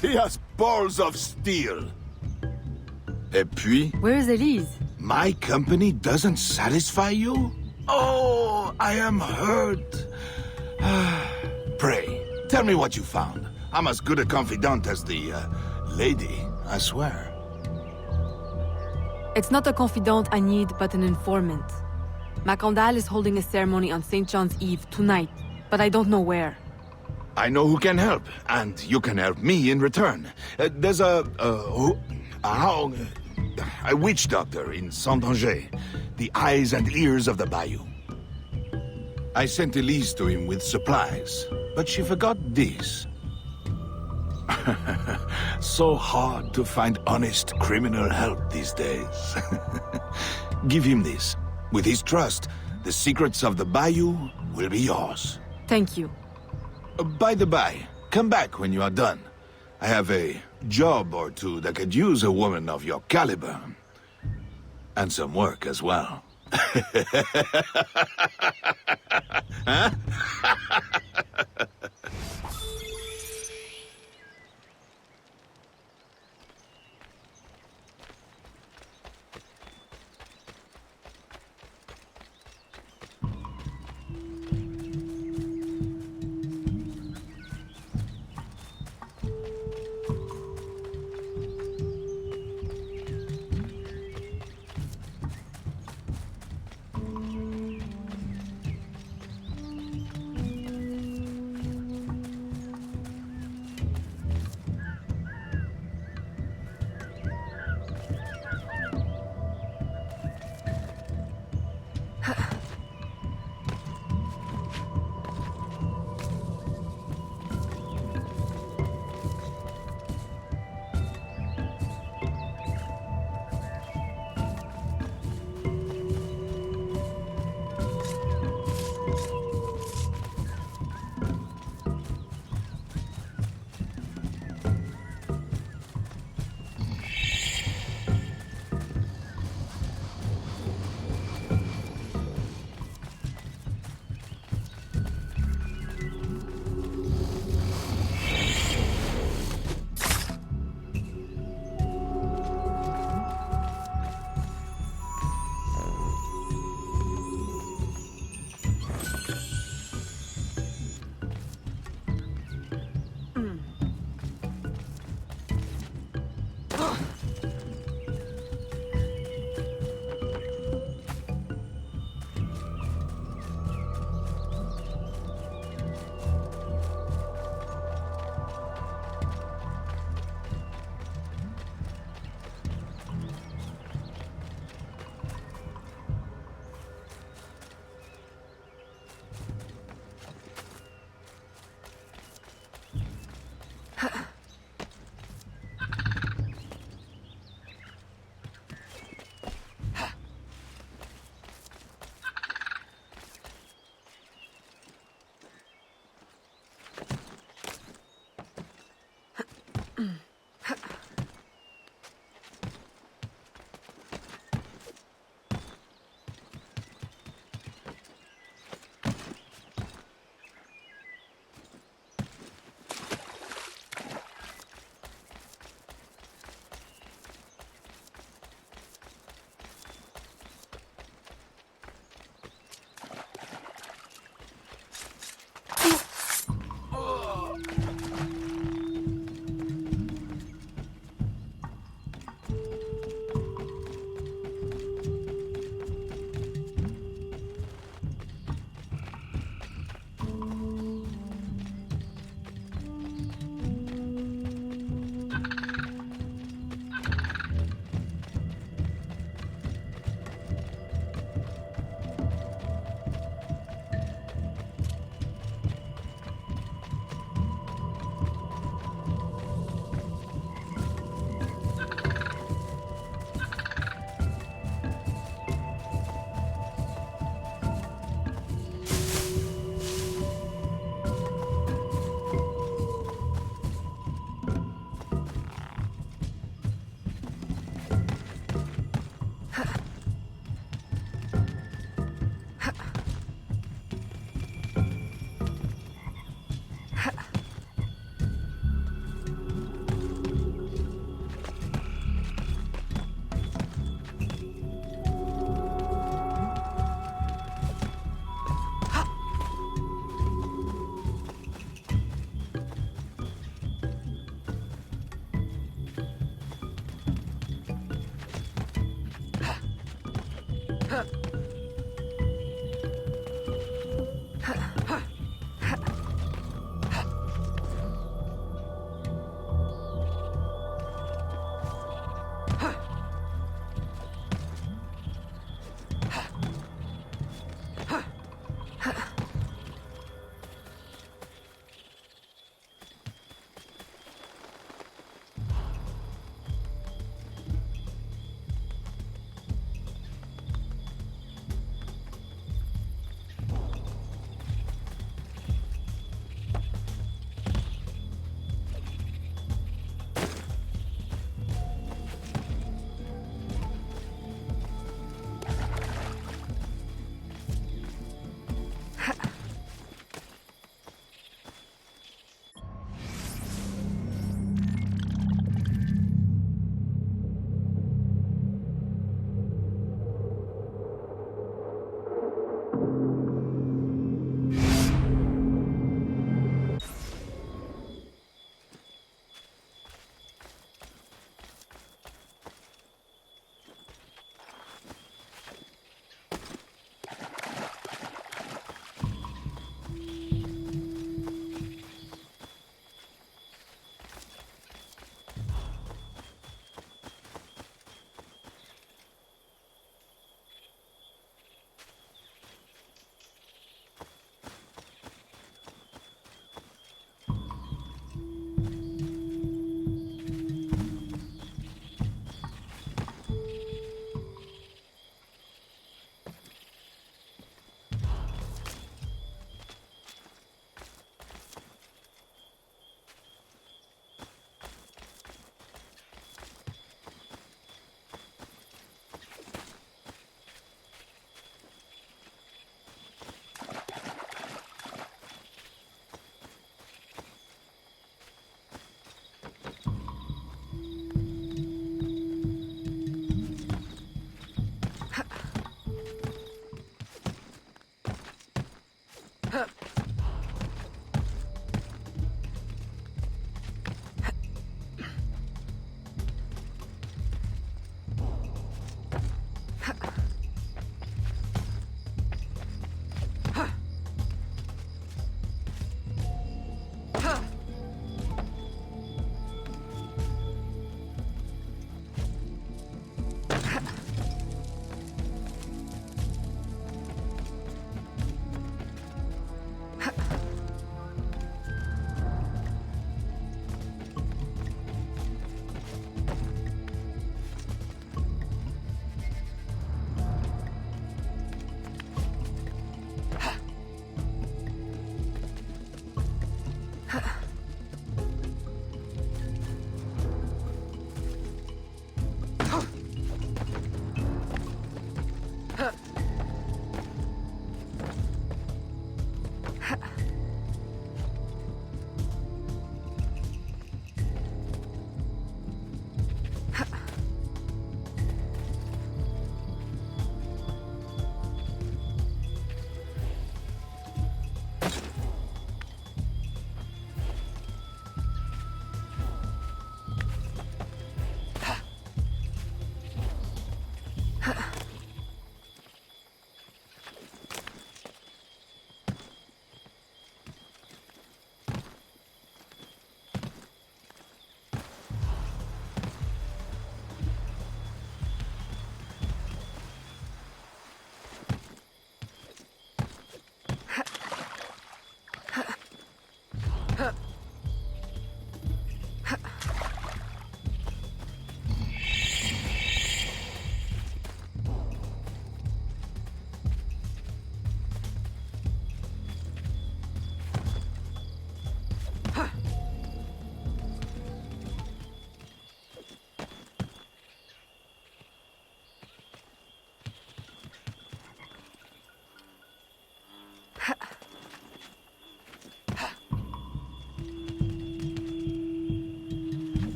He has balls of steel. Et puis? Where is Elise? My company doesn't satisfy you? Oh, I am hurt. Pray, tell me what you found. I'm as good a confidant as the, lady, I swear. It's not a confidant I need, but an informant. Macandal is holding a ceremony on St. John's Eve tonight, but I don't know where. I know who can help, and you can help me in return. There's a witch doctor in Saint-Anger, the eyes and ears of the bayou. I sent Elise to him with supplies, but she forgot this. So hard to find honest criminal help these days. Give him this. With his trust, the secrets of the bayou will be yours. Thank you. By the by, come back when you are done. I have a job or two that could use a woman of your caliber. And some work as well. Huh?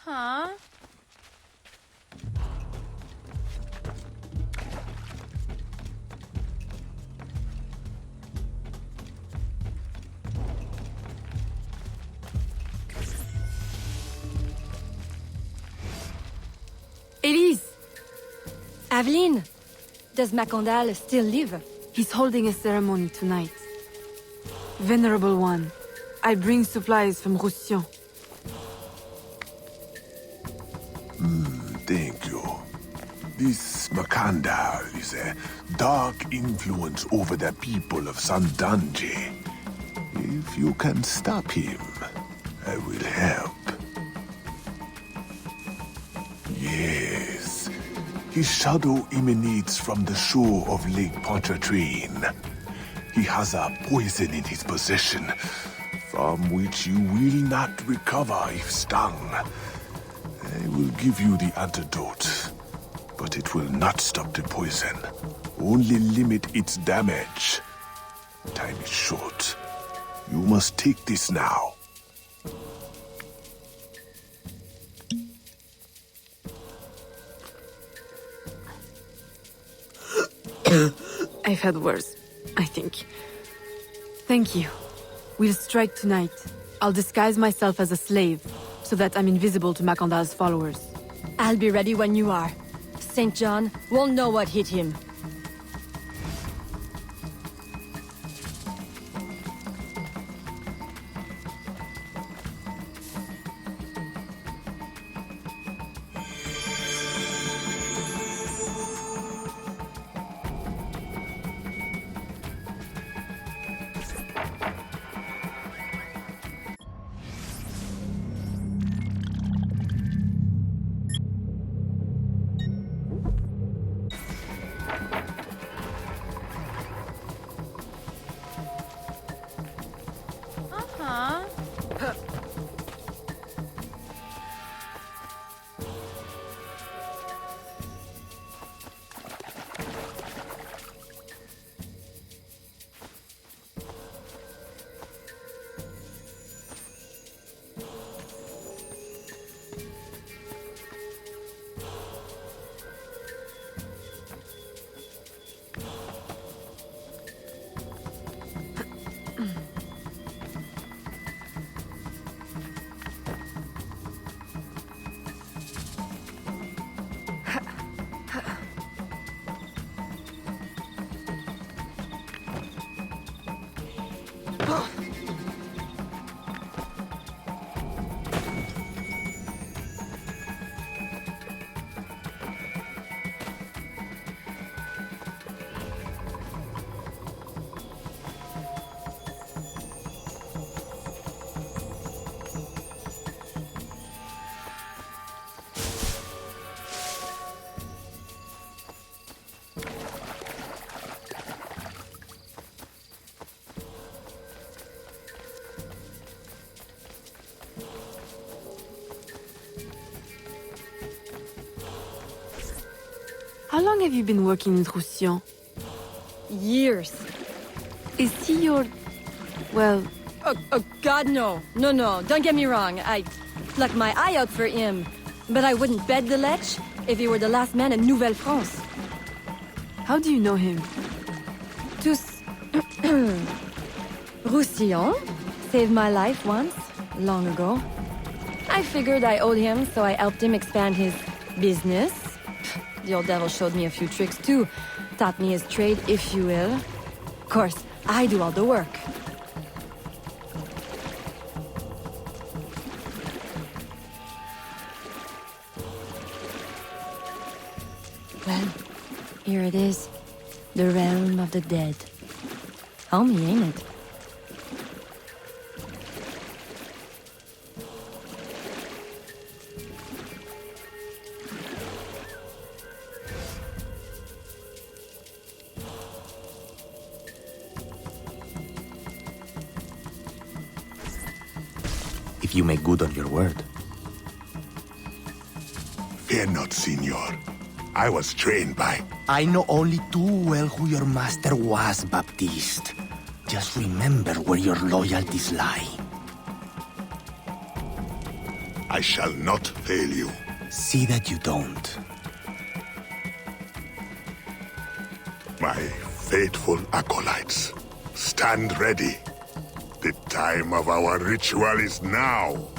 Huh? Elise! Aveline! Does Macandal still live? He's holding a ceremony tonight. Venerable One, I bring supplies from Roussillon. Thank you. This Macandal is a dark influence over the people of Sandange. If you can stop him, I will help. Yes. His shadow emanates from the shore of Lake Pontchartrain. He has a poison in his possession, from which you will not recover if stung. I will give you the antidote, but it will not stop the poison, only limit its damage. Time is short. You must take this now. I've had worse, I think. Thank you. We'll strike tonight. I'll disguise myself as a slave, so that I'm invisible to Macandal's followers. I'll be ready when you are. St. John won't know what hit him. How long have you been working in Roussillon? Years. Is he your... well... Oh, God, no. No, don't get me wrong. I'd pluck my eye out for him. But I wouldn't bet the lech if he were the last man in Nouvelle-France. How do you know him? Tous... Roussillon saved my life once, long ago. I figured I owed him, so I helped him expand his business. The old devil showed me a few tricks, too. Taught me his trade, if you will. Of course, I do all the work. Well, here it is. The realm of the dead. Homey, ain't it? If you make good on your word. Fear not, Signor. I was trained by... I know only too well who your master was, Baptiste. Just remember where your loyalties lie. I shall not fail you. See that you don't. My faithful acolytes, stand ready. The time of our ritual is now.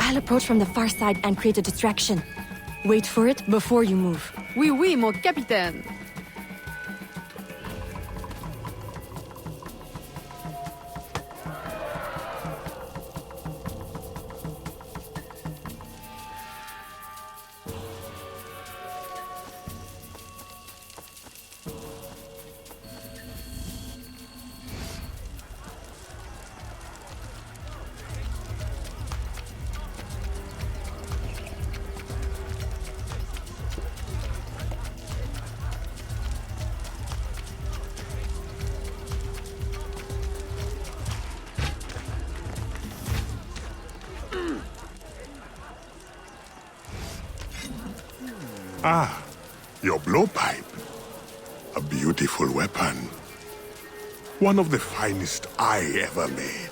I'll approach from the far side and create a distraction. Wait for it before you move. Oui, oui, mon capitaine. Ah, your blowpipe. A beautiful weapon. One of the finest I ever made.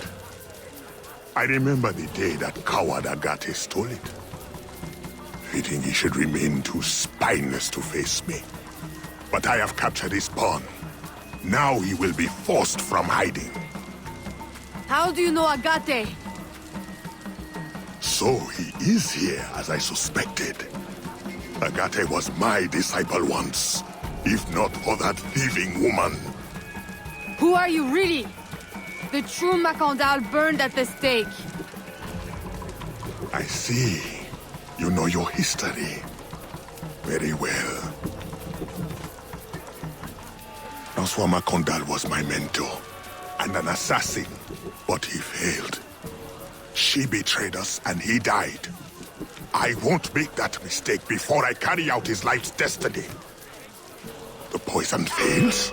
I remember the day that coward Agate stole it. Fitting he should remain too spineless to face me. But I have captured his pawn. Now he will be forced from hiding. How do you know Agate? So he is here, as I suspected. Agate was my disciple once, if not for that thieving woman. Who are you really? The true Macandal burned at the stake. I see. You know your history. Very well. François Macandal was my mentor, and an assassin, but he failed. She betrayed us, and he died. I won't make that mistake before I carry out his life's destiny. The poison fails?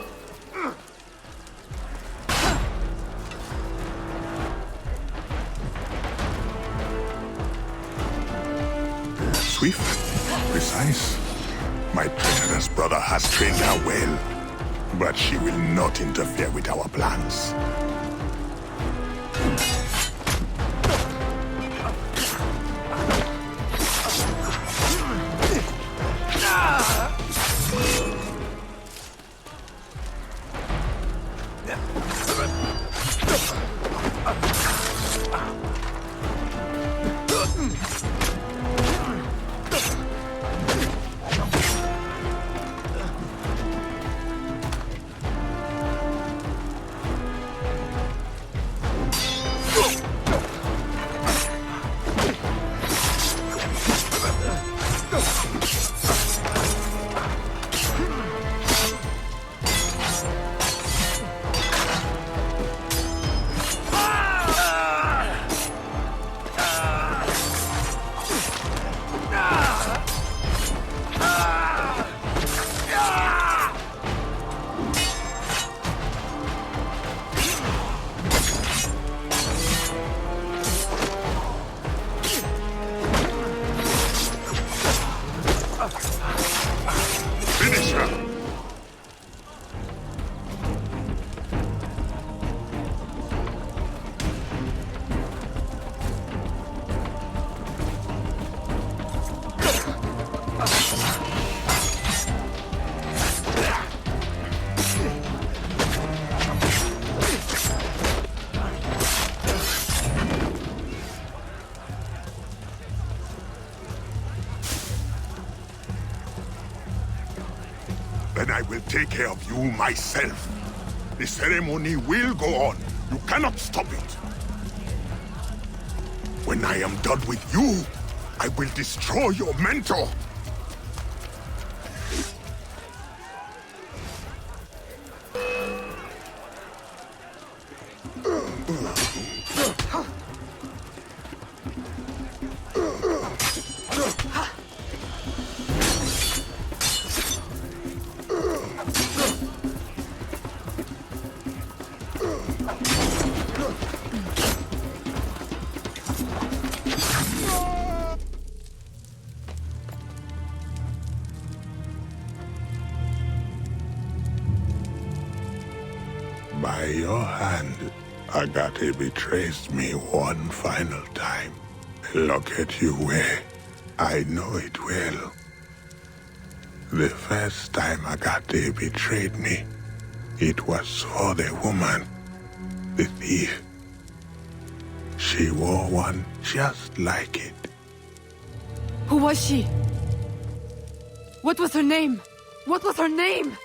Swift, precise. My treacherous brother has trained her well, but she will not interfere with our plans. Then I will take care of you myself. The ceremony will go on. You cannot stop it. When I am done with you, I will destroy your mentor. By your hand, Agate betrays me one final time. Look at you where I know it well. The first time Agate betrayed me, it was for the woman, the thief. She wore one just like it. Who was she? What was her name? What was her name?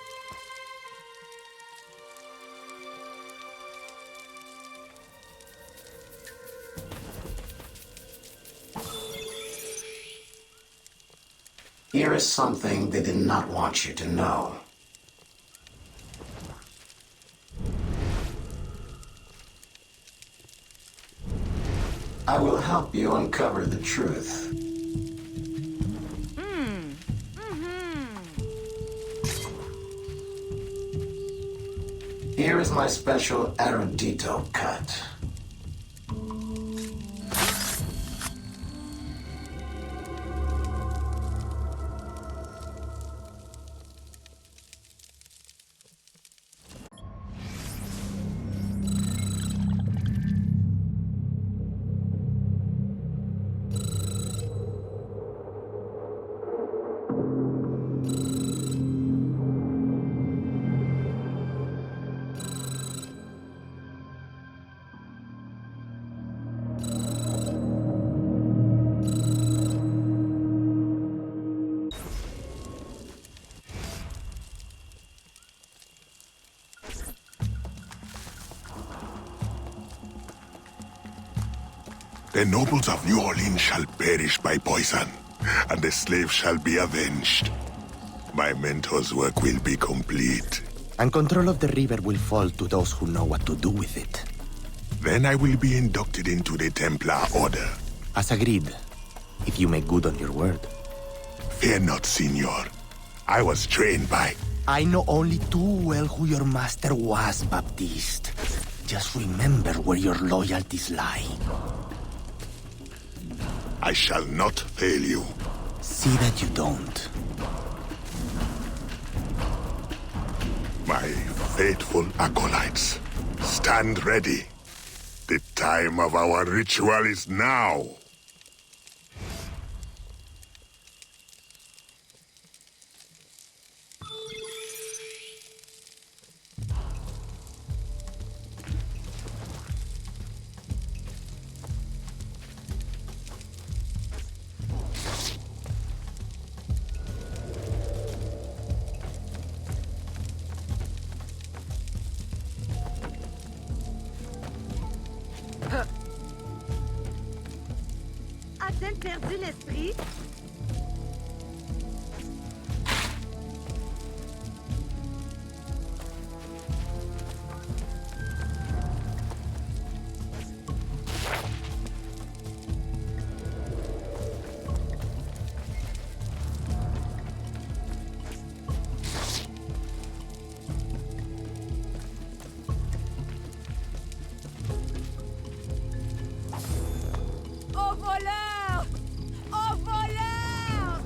Here is something they did not want you to know. I will help you uncover the truth. Here is my special Erudito cut. The nobles of New Orleans shall perish by poison, and the slaves shall be avenged. My mentor's work will be complete. And control of the river will fall to those who know what to do with it. Then I will be inducted into the Templar Order. As agreed, if you make good on your word. Fear not, Signor. I was trained by... I know only too well who your master was, Baptiste. Just remember where your loyalties lie. I shall not fail you. See that you don't. My faithful acolytes, stand ready. The time of our ritual is now. A-t-elle perdu l'esprit? Au voleur! Au voleur!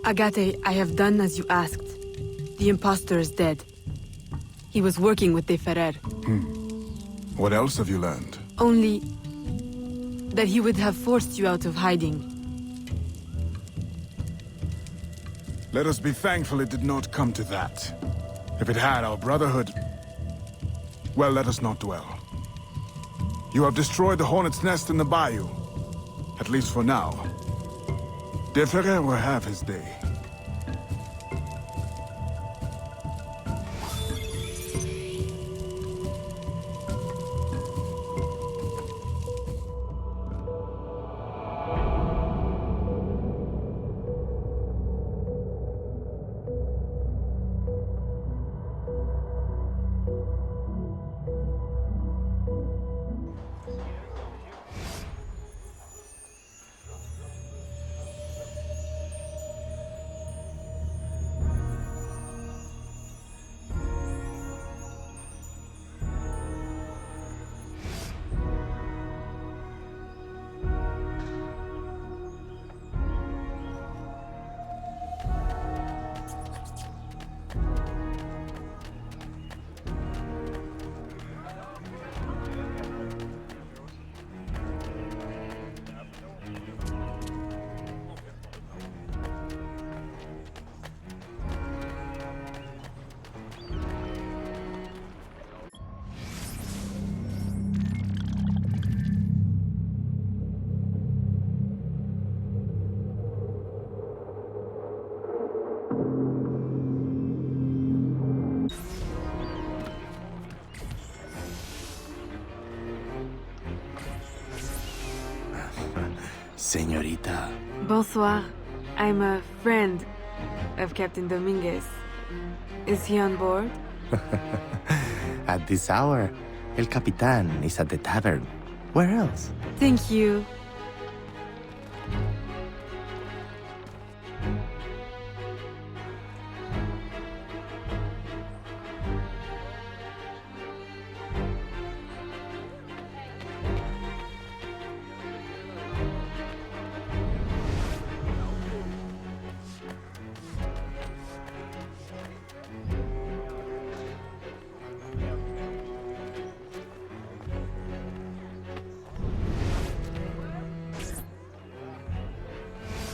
Agate, I have done as you asked. The impostor is dead. He was working with De Ferrer. What else have you learned? Only that he would have forced you out of hiding. Let us be thankful it did not come to that. If it had, our brotherhood... Well, let us not dwell. You have destroyed the hornet's nest in the bayou. At least for now. De Ferrer will have his day. Señorita. Bonsoir. I'm a friend of Captain Dominguez. Is he on board? At this hour, El Capitan is at the tavern. Where else? Thank you.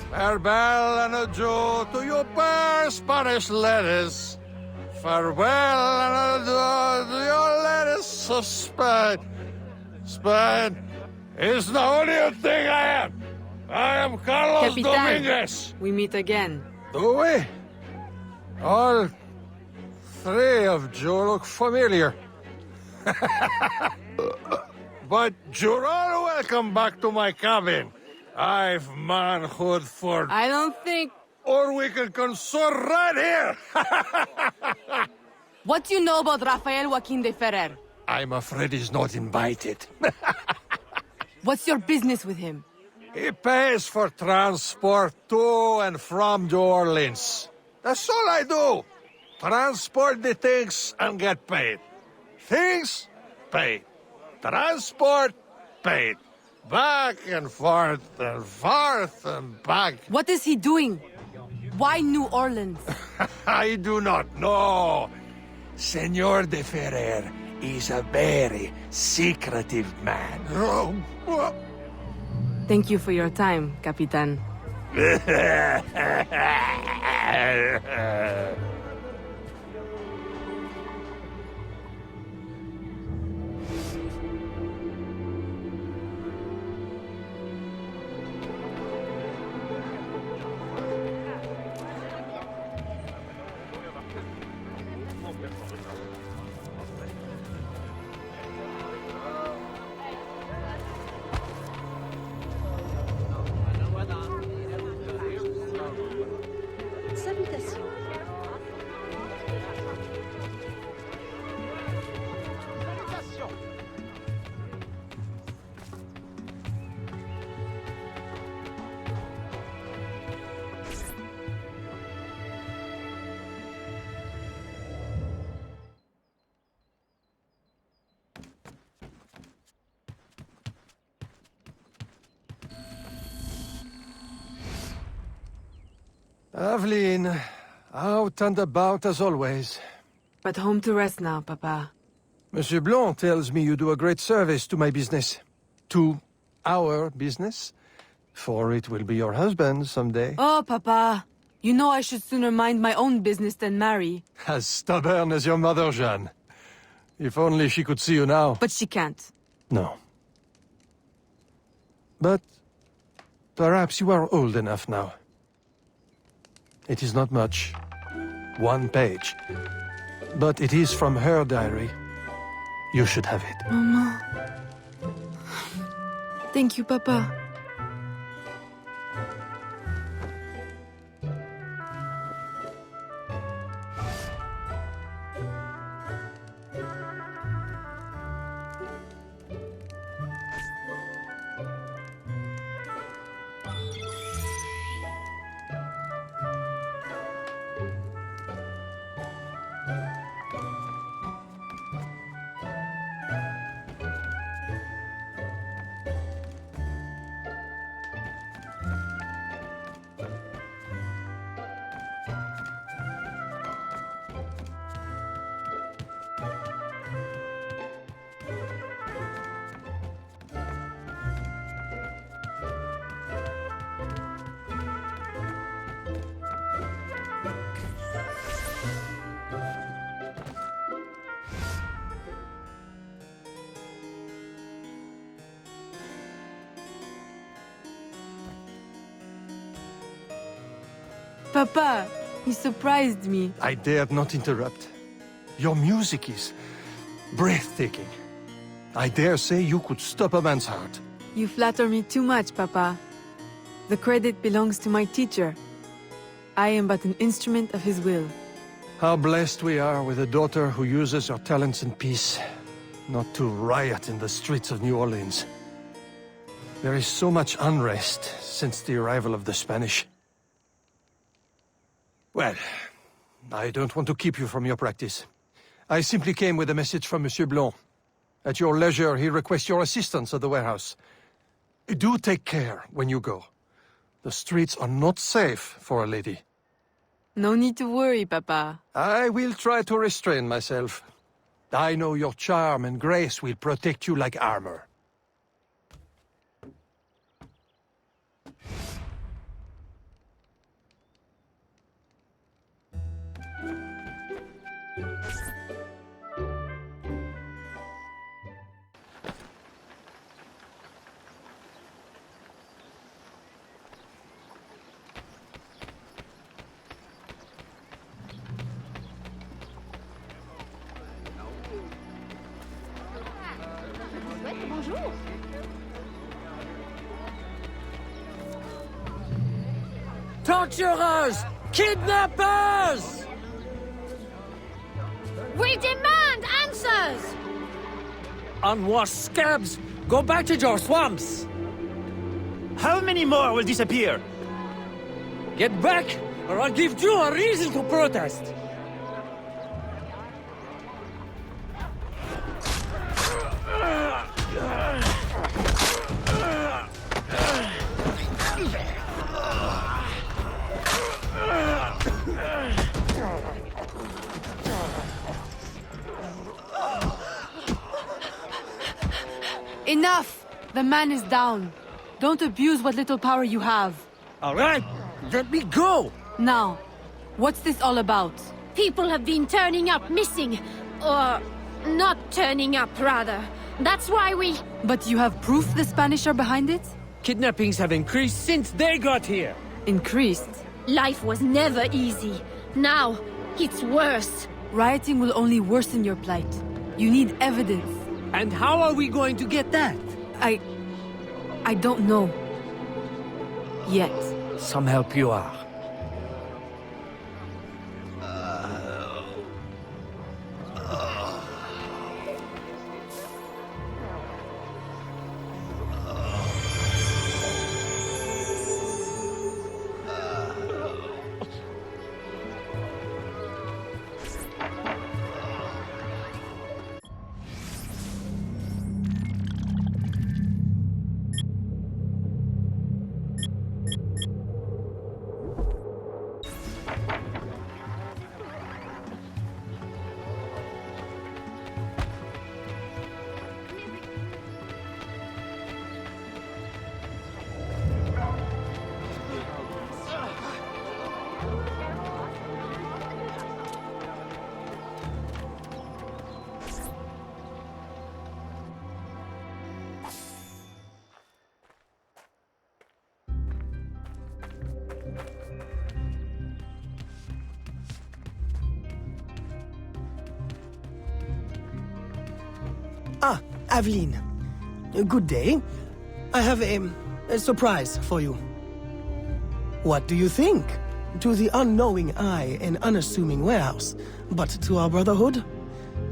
Farewell and adieu to your fair Spanish ladies. Farewell and adieu to your ladies of Spain. Spain is the only thing I am. I am Carlos Capitan, Dominguez. we meet again. Do we? All three of you look familiar. But you're all welcome back to my cabin. I've manhood for... I don't think... Or we can consort right here! What do you know about Rafael Joaquin de Ferrer? I'm afraid he's not invited. What's your business with him? He pays for transport to and from New Orleans. That's all I do. Transport the things and get paid. Things, paid. Transport, paid. Back and forth and back. What is he doing? Why New Orleans? I do not know. Senor de Ferrer is a very secretive man. Thank you for your time, Capitan. Salutations. Aveline, out and about as always. But home to rest now, Papa. Monsieur Blanc tells me you do a great service to my business. To our business. For it will be your husband someday. Oh, Papa. You know I should sooner mind my own business than marry. As stubborn as your mother, Jeanne. If only she could see you now. But she can't. No. But perhaps you are old enough now. It is not much. 1 page. But it is from her diary. You should have it. Mama. Thank you, Papa. Papa, he surprised me. I dared not interrupt. Your music is breathtaking. I dare say you could stop a man's heart. You flatter me too much, Papa. The credit belongs to my teacher. I am but an instrument of his will. How blessed we are with a daughter who uses her talents in peace, not to riot in the streets of New Orleans. There is so much unrest since the arrival of the Spanish. Well, I don't want to keep you from your practice. I simply came with a message from Monsieur Blanc. At your leisure, he requests your assistance at the warehouse. Do take care when you go. The streets are not safe for a lady. No need to worry, Papa. I will try to restrain myself. I know your charm and grace will protect you like armor. Bonjour. Torturers! Kidnappers! We demand answers! Unwashed scabs! Go back to your swamps! How many more will disappear? Get back, or I'll give you a reason to protest! Enough! The man is down. Don't abuse what little power you have. All right, let me go! Now, what's this all about? People have been turning up missing. Or not turning up, rather. That's why we... But you have proof the Spanish are behind it? Kidnappings have increased since they got here. Increased? Life was never easy. Now, it's worse. Rioting will only worsen your plight. You need evidence. And how are we going to get that? I don't know. Yet. Some help you are. Aveline, good day. I have a surprise for you. What do you think? To the unknowing eye, an unassuming warehouse. But to our brotherhood,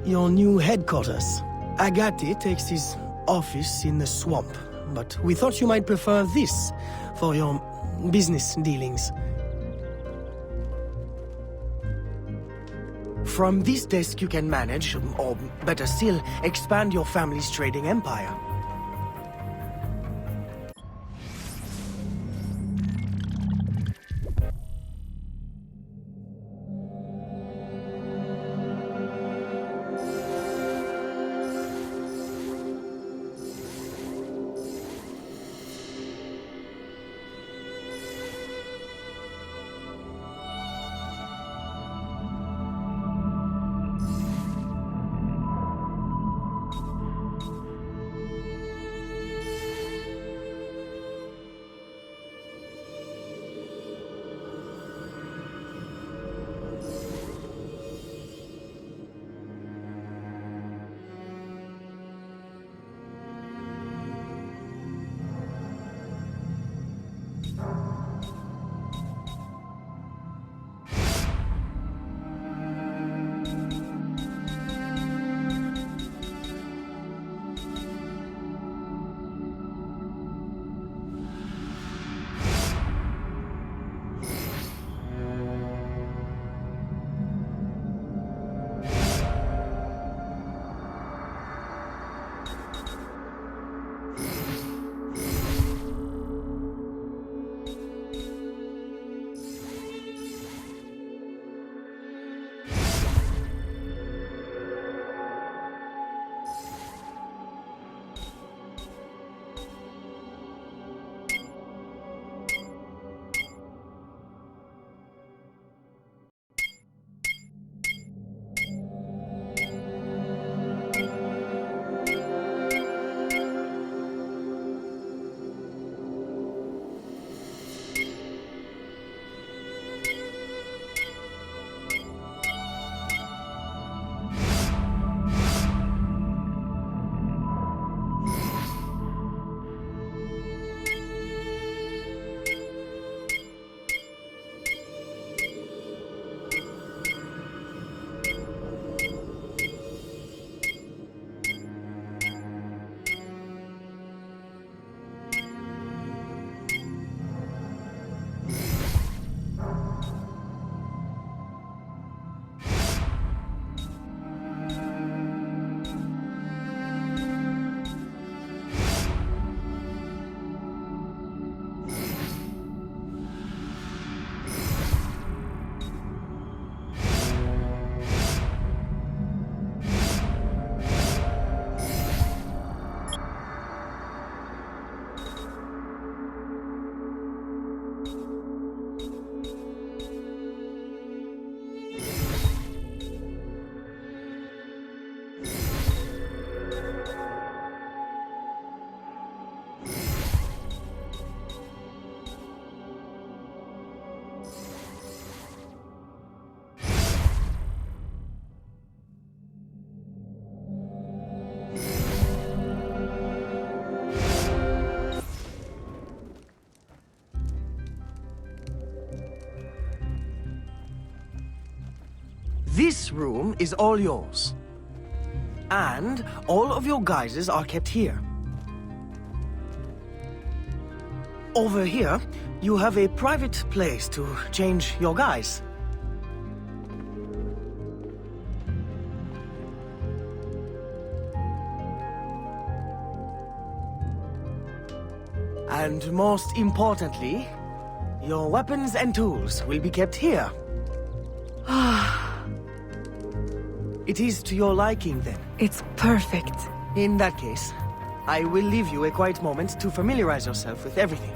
your new headquarters. Agate takes his office in the swamp, but we thought you might prefer this for your business dealings. From this desk you can manage, or better still, expand your family's trading empire. This room is all yours. And all of your guises are kept here. Over here, you have a private place to change your guise. And most importantly, your weapons and tools will be kept here. It is to your liking, then? It's perfect. In that case, I will leave you a quiet moment to familiarize yourself with everything.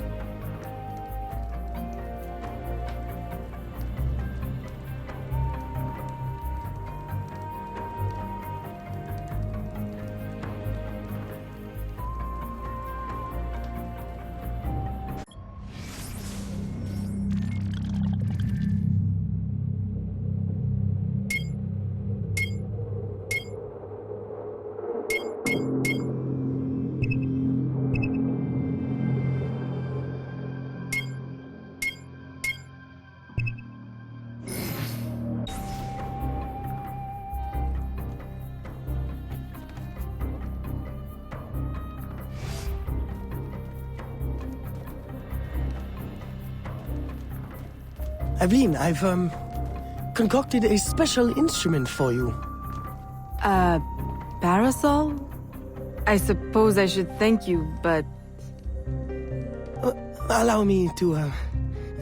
Aveline, I've, concocted a special instrument for you. Parasol? I suppose I should thank you, but... Allow me to,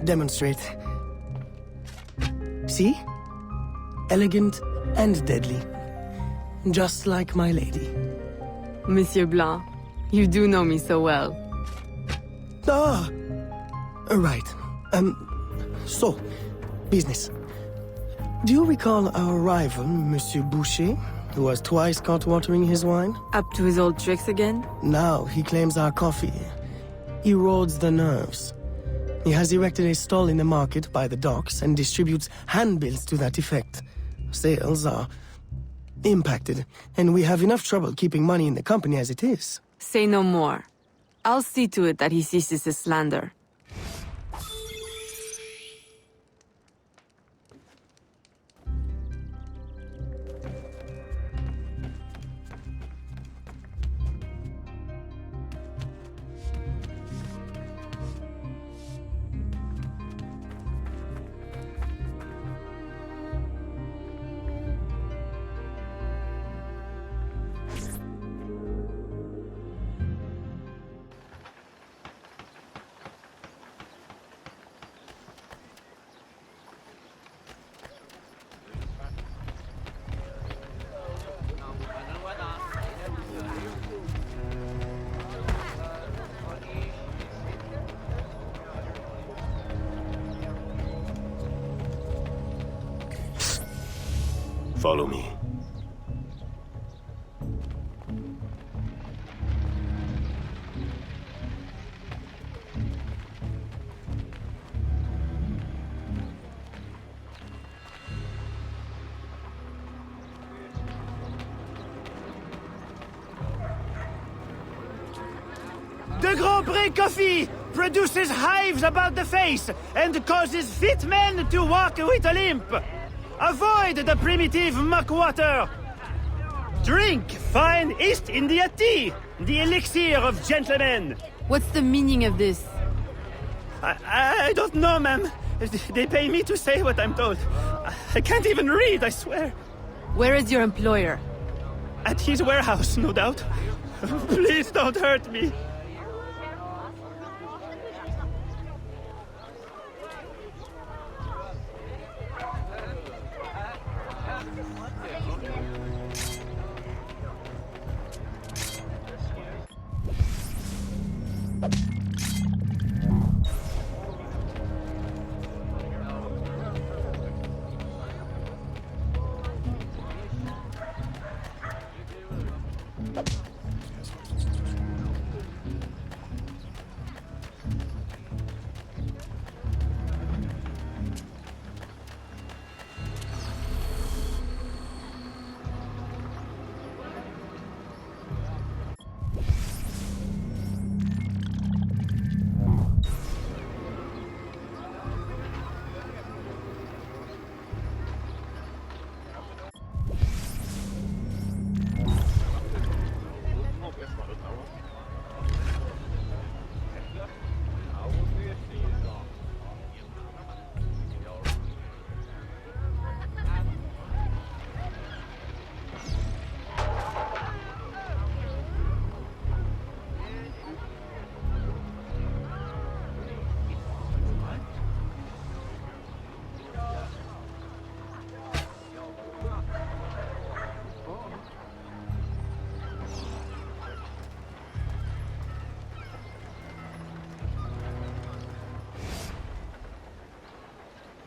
demonstrate. See? Elegant and deadly. Just like my lady. Monsieur Blanc, you do know me so well. Ah! Right. So, business. Do you recall our rival, Monsieur Boucher, who was twice caught watering his wine? Up to his old tricks again? Now he claims our coffee erodes the nerves. He has erected a stall in the market by the docks and distributes handbills to that effect. Sales are impacted, and we have enough trouble keeping money in the company as it is. Say no more. I'll see to it that he ceases his slander. Follow me. The Grand Prix coffee produces hives about the face and causes fit men to walk with a limp. Avoid the primitive muck water. Drink fine East India tea, the elixir of gentlemen. What's the meaning of this? I don't know, ma'am. They pay me to say what I'm told. I can't even read, I swear. Where is your employer? At his warehouse, no doubt. Please don't hurt me.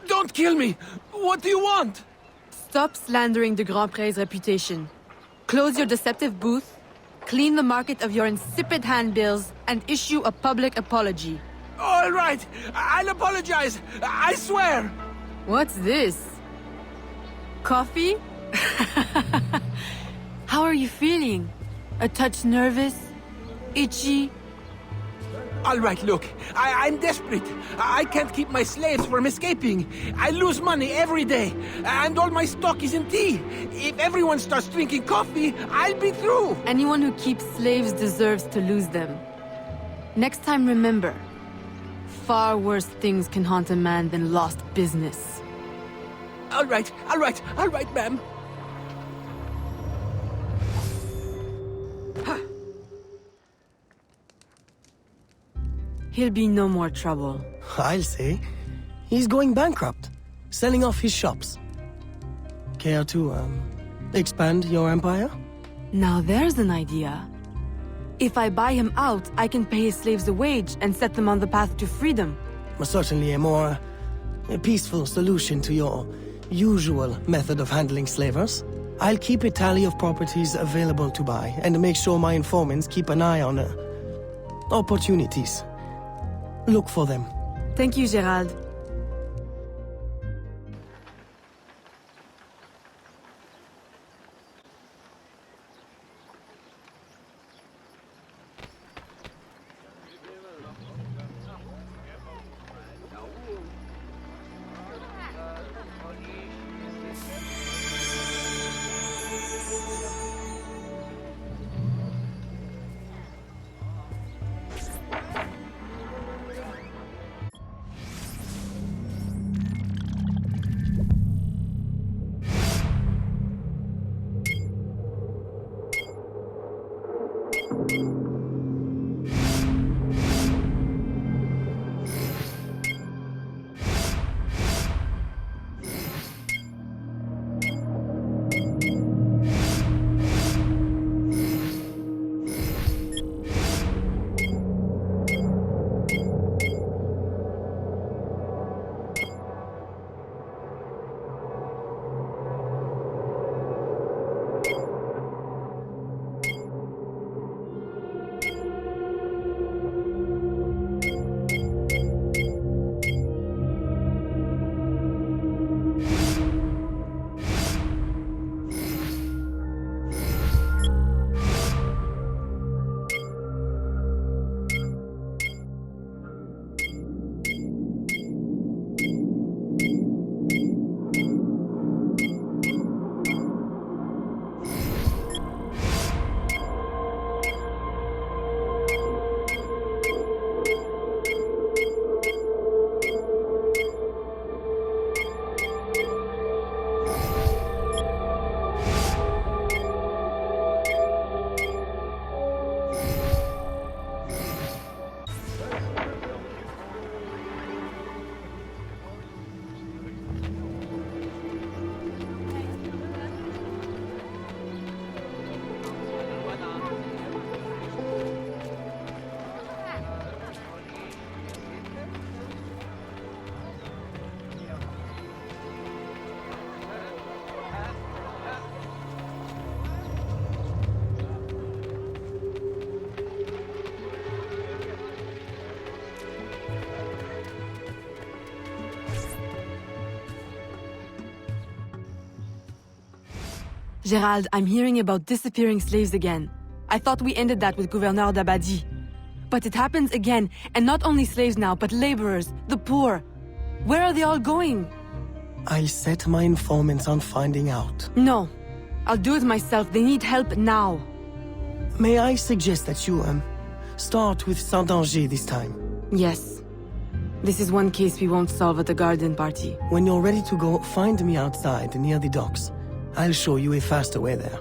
Don't kill me! What do you want? Stop slandering the Grand Prix's reputation. Close your deceptive booth, clean the market of your insipid handbills, and issue a public apology. All right, I'll apologize. I swear. What's this? Coffee? How are you feeling? A touch nervous? Itchy? All right, look, I'm desperate. I can't keep my slaves from escaping. I lose money every day, and all my stock is in tea. If everyone starts drinking coffee, I'll be through. Anyone who keeps slaves deserves to lose them. Next time, remember, Far worse things can haunt a man than lost business. All right, ma'am. He'll be no more trouble. I'll say. He's going bankrupt, selling off his shops. Care to, expand your empire? Now there's an idea. If I buy him out, I can pay his slaves a wage and set them on the path to freedom. Certainly a more peaceful solution to your usual method of handling slavers. I'll keep a tally of properties available to buy and make sure my informants keep an eye on opportunities. Look for them. Thank you, Gerald. Gerald, I'm hearing about disappearing slaves again. I thought we ended that with Gouverneur d'Abadie. But it happens again, and not only slaves now, but laborers, the poor. Where are they all going? I'll set my informants on finding out. No. I'll do it myself. They need help now. May I suggest that you, start with Saint-Danger this time? Yes. This is one case we won't solve at the garden party. When you're ready to go, find me outside near the docks. I'll show you a faster way there.